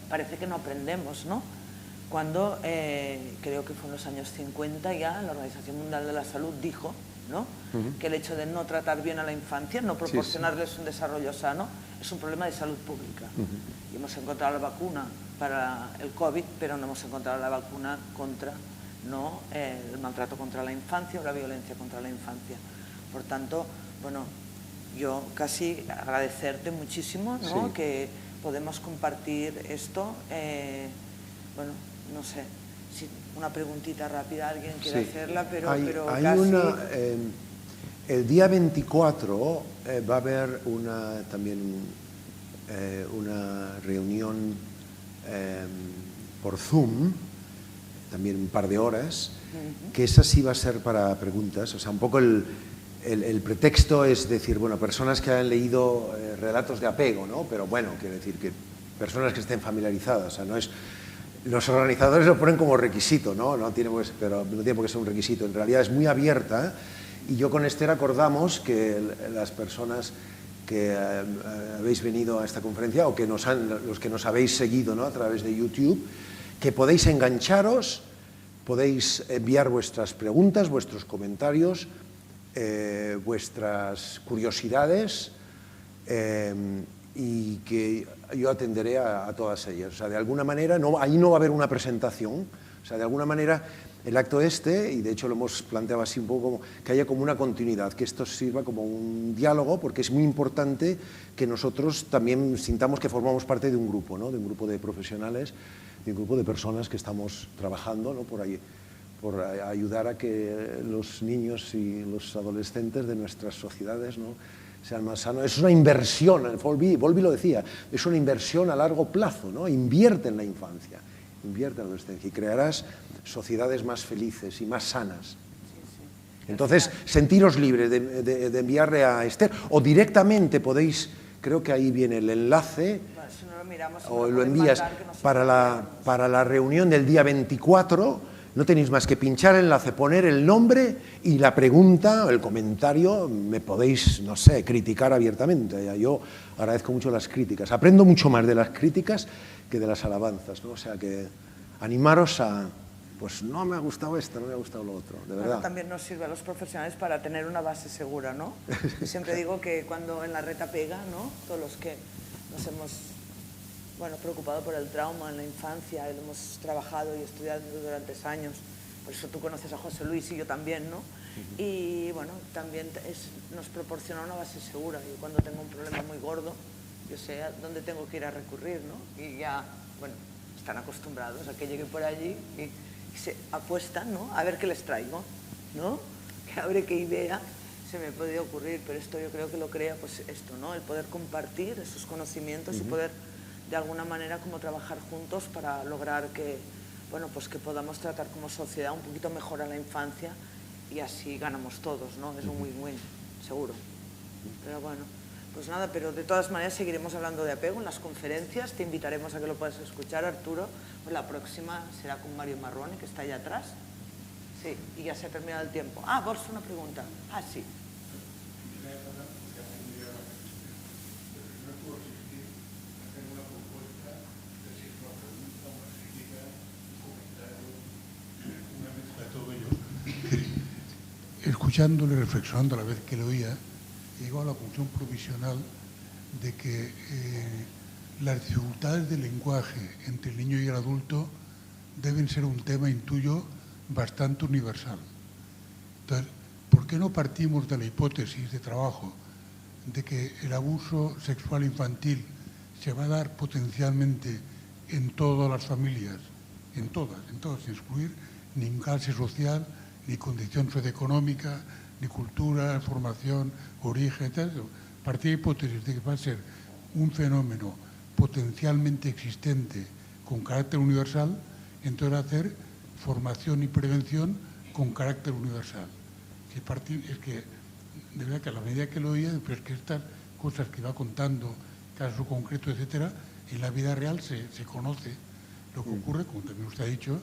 parece que no aprendemos, ¿no? Cuando, creo que fue en los años 50 ya, la Organización Mundial de la Salud dijo, ¿no? Que el hecho de no tratar bien a la infancia, no proporcionarles un desarrollo sano, es un problema de salud pública. Y hemos encontrado la vacuna para el COVID, pero no hemos encontrado la vacuna contra, ¿no? El maltrato contra la infancia o la violencia contra la infancia. Por tanto, bueno, yo casi agradecerte muchísimo, ¿no? Que podemos compartir esto. Bueno, no sé, si una preguntita rápida, alguien quiere hacerla, pero hay casi... el día 24 va a haber también una reunión por Zoom, también un par de horas, que esa sí va a ser para preguntas, o sea, un poco el pretexto es decir, bueno, personas que han leído relatos de apego, ¿no? Pero bueno, quiero decir que personas que estén familiarizadas, o sea, no es... Los organizadores lo ponen como requisito, ¿no? Pero no tiene por qué ser un requisito. En realidad es muy abierta y yo con Esther acordamos que las personas que habéis venido a esta conferencia o que los que nos habéis seguido, ¿no? A través de YouTube, que podéis engancharos, podéis enviar vuestras preguntas, vuestros comentarios, vuestras curiosidades y que yo atenderé a todas ellas. O sea, de alguna manera, ahí no va a haber una presentación, o sea, de alguna manera el acto y de hecho lo hemos planteado así un poco, como que haya como una continuidad, que esto sirva como un diálogo, porque es muy importante que nosotros también sintamos que formamos parte de un grupo, ¿no? De un grupo de profesionales, de un grupo de personas que estamos trabajando, ¿no? por ayudar a que los niños y los adolescentes de nuestras sociedades, ¿no? sean más sanos. Es una inversión, Bowlby lo decía, es una inversión a largo plazo, ¿no? Invierte en la infancia, invierte en la adolescencia y crearás sociedades más felices y más sanas. Entonces, sentiros libres de enviarle a Esther, o directamente podéis, creo que ahí viene el enlace, si no lo miramos, o lo envías para la reunión del día 24, no tenéis más que pinchar el enlace, poner el nombre y la pregunta o el comentario, me podéis, no sé, criticar abiertamente. Yo agradezco mucho las críticas, aprendo mucho más de las críticas que de las alabanzas, ¿no? O sea que animaros a, pues no me ha gustado esto, no me ha gustado lo otro, de verdad. También nos sirve a los profesionales para tener una base segura, ¿no? Yo siempre digo que cuando en la reta pega, ¿no? Todos los que nos hemos preocupado por el trauma en la infancia, y lo hemos trabajado y estudiado durante años, por eso tú conoces a José Luis y yo también, ¿no? Y bueno, también nos proporciona una base segura. Yo cuando tengo un problema muy gordo, yo sé a dónde tengo que ir a recurrir, ¿no? Y ya, bueno, están acostumbrados a que llegue por allí y se apuestan, ¿no? A ver qué les traigo, ¿no? Que a ver qué idea se me puede ocurrir, pero esto yo creo que lo crea, pues esto, ¿no? El poder compartir esos conocimientos y poder de alguna manera como trabajar juntos para lograr que, bueno, pues que podamos tratar como sociedad un poquito mejor a la infancia y así ganamos todos, ¿no? Es un win-win, seguro. Pero bueno, pues nada, pero de todas maneras seguiremos hablando de apego en las conferencias, te invitaremos a que lo puedas escuchar, Arturo. Pues la próxima será con Mario Marrone, que está allá atrás. Sí, y ya se ha terminado el tiempo. Ah, vos una pregunta. Ah, sí. Escuchándole, reflexionando a la vez que lo oía, llegó a la conclusión provisional de que las dificultades del lenguaje entre el niño y el adulto deben ser un tema, intuyo, bastante universal. Entonces, ¿por qué no partimos de la hipótesis de trabajo de que el abuso sexual infantil se va a dar potencialmente en todas las familias, en todas, sin excluir ni clase social, ni condición socioeconómica, ni cultura, formación, origen, tal? Partir de la hipótesis de que va a ser un fenómeno potencialmente existente con carácter universal, entonces hacer formación y prevención con carácter universal. Es que, de verdad que a la medida que lo oía, pero es que estas cosas que va contando, caso concreto, etcétera, en la vida real se conoce. Lo que ocurre, como también usted ha dicho,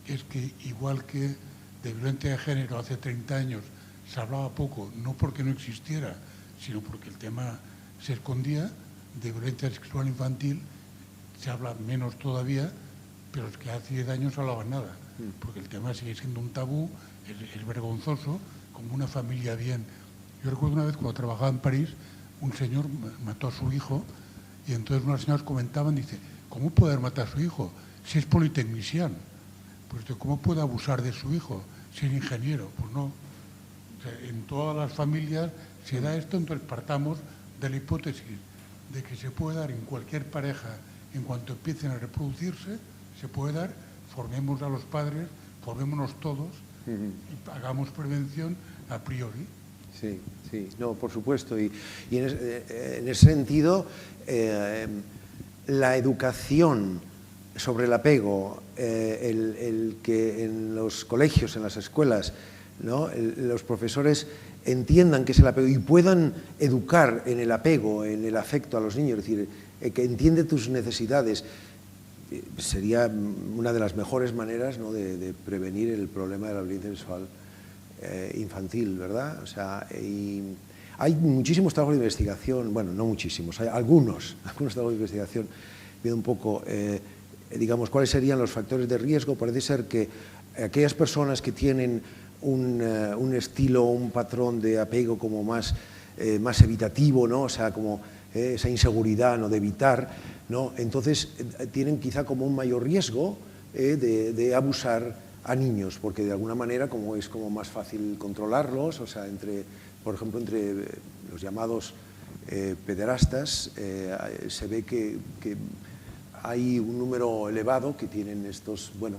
es que igual que de violencia de género hace 30 años se hablaba poco, no porque no existiera, sino porque el tema se escondía, de violencia sexual infantil se habla menos todavía, pero es que hace 10 años no se hablaba nada, porque el tema sigue siendo un tabú, es vergonzoso, como una familia bien. Yo recuerdo una vez cuando trabajaba en París, un señor mató a su hijo y entonces unas señoras comentaban, dice, ¿cómo puede matar a su hijo si es politecnician? Pues ¿cómo puede abusar de su hijo si es ingeniero? Pues no. O sea, en todas las familias se da esto, entonces partamos de la hipótesis de que se puede dar en cualquier pareja, en cuanto empiecen a reproducirse, se puede dar, formemos a los padres, formémonos todos y hagamos prevención a priori. Sí, sí, no, por supuesto. Y en ese sentido, la educación sobre el apego, el que en los colegios, en las escuelas, ¿no? Los profesores entiendan qué es el apego y puedan educar en el apego, en el afecto a los niños, es decir, que entiende tus necesidades, sería una de las mejores maneras, ¿no? de prevenir el problema de la violencia sexual infantil, ¿verdad? O sea, y hay muchísimos trabajos de investigación, bueno, no muchísimos, hay algunos trabajos de investigación, viendo un poco, digamos, cuáles serían los factores de riesgo. Parece ser que aquellas personas que tienen un estilo, un patrón de apego como más evitativo, ¿no? O sea, como esa inseguridad, ¿no?, de evitar, ¿no? Entonces tienen quizá como un mayor riesgo de abusar a niños, porque de alguna manera como es como más fácil controlarlos, o sea, por ejemplo, entre los llamados pederastas se ve que hay un número elevado que tienen estos, bueno,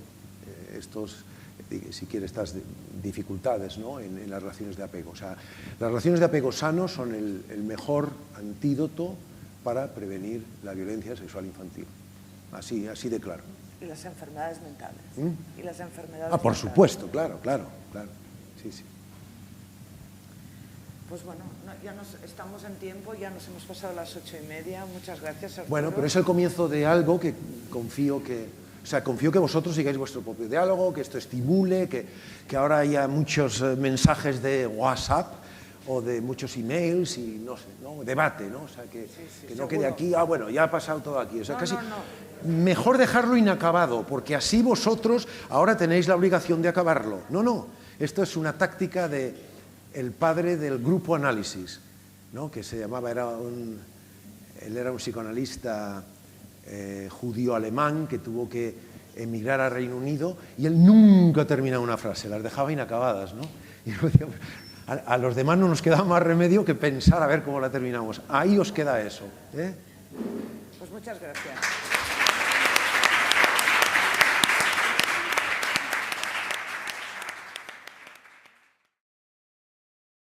si quieres, estas dificultades, ¿no?, en las relaciones de apego. O sea, las relaciones de apego sanos son el mejor antídoto para prevenir la violencia sexual infantil. Así de claro. Y las enfermedades mentales. Y las enfermedades por mentales. supuesto, claro. Sí. Pues bueno, ya estamos en tiempo, ya nos hemos pasado las 8:30. Muchas gracias, Arturo. Bueno, pero es el comienzo de algo que confío que vosotros sigáis vuestro propio diálogo, que esto estimule, que ahora haya muchos mensajes de WhatsApp o de muchos emails y no sé, ¿no?, debate, ¿no? O sea, que no quede aquí, bueno, ya ha pasado todo aquí. O sea, mejor dejarlo inacabado, porque así vosotros ahora tenéis la obligación de acabarlo. No, esto es una táctica del padre del grupo análisis, ¿no?, que se llamaba, él era un psicoanalista judío-alemán que tuvo que emigrar a Reino Unido y él nunca terminaba una frase, las dejaba inacabadas, ¿no? Y a los demás no nos quedaba más remedio que pensar a ver cómo la terminamos. Ahí os queda eso, ¿eh? Pues muchas gracias.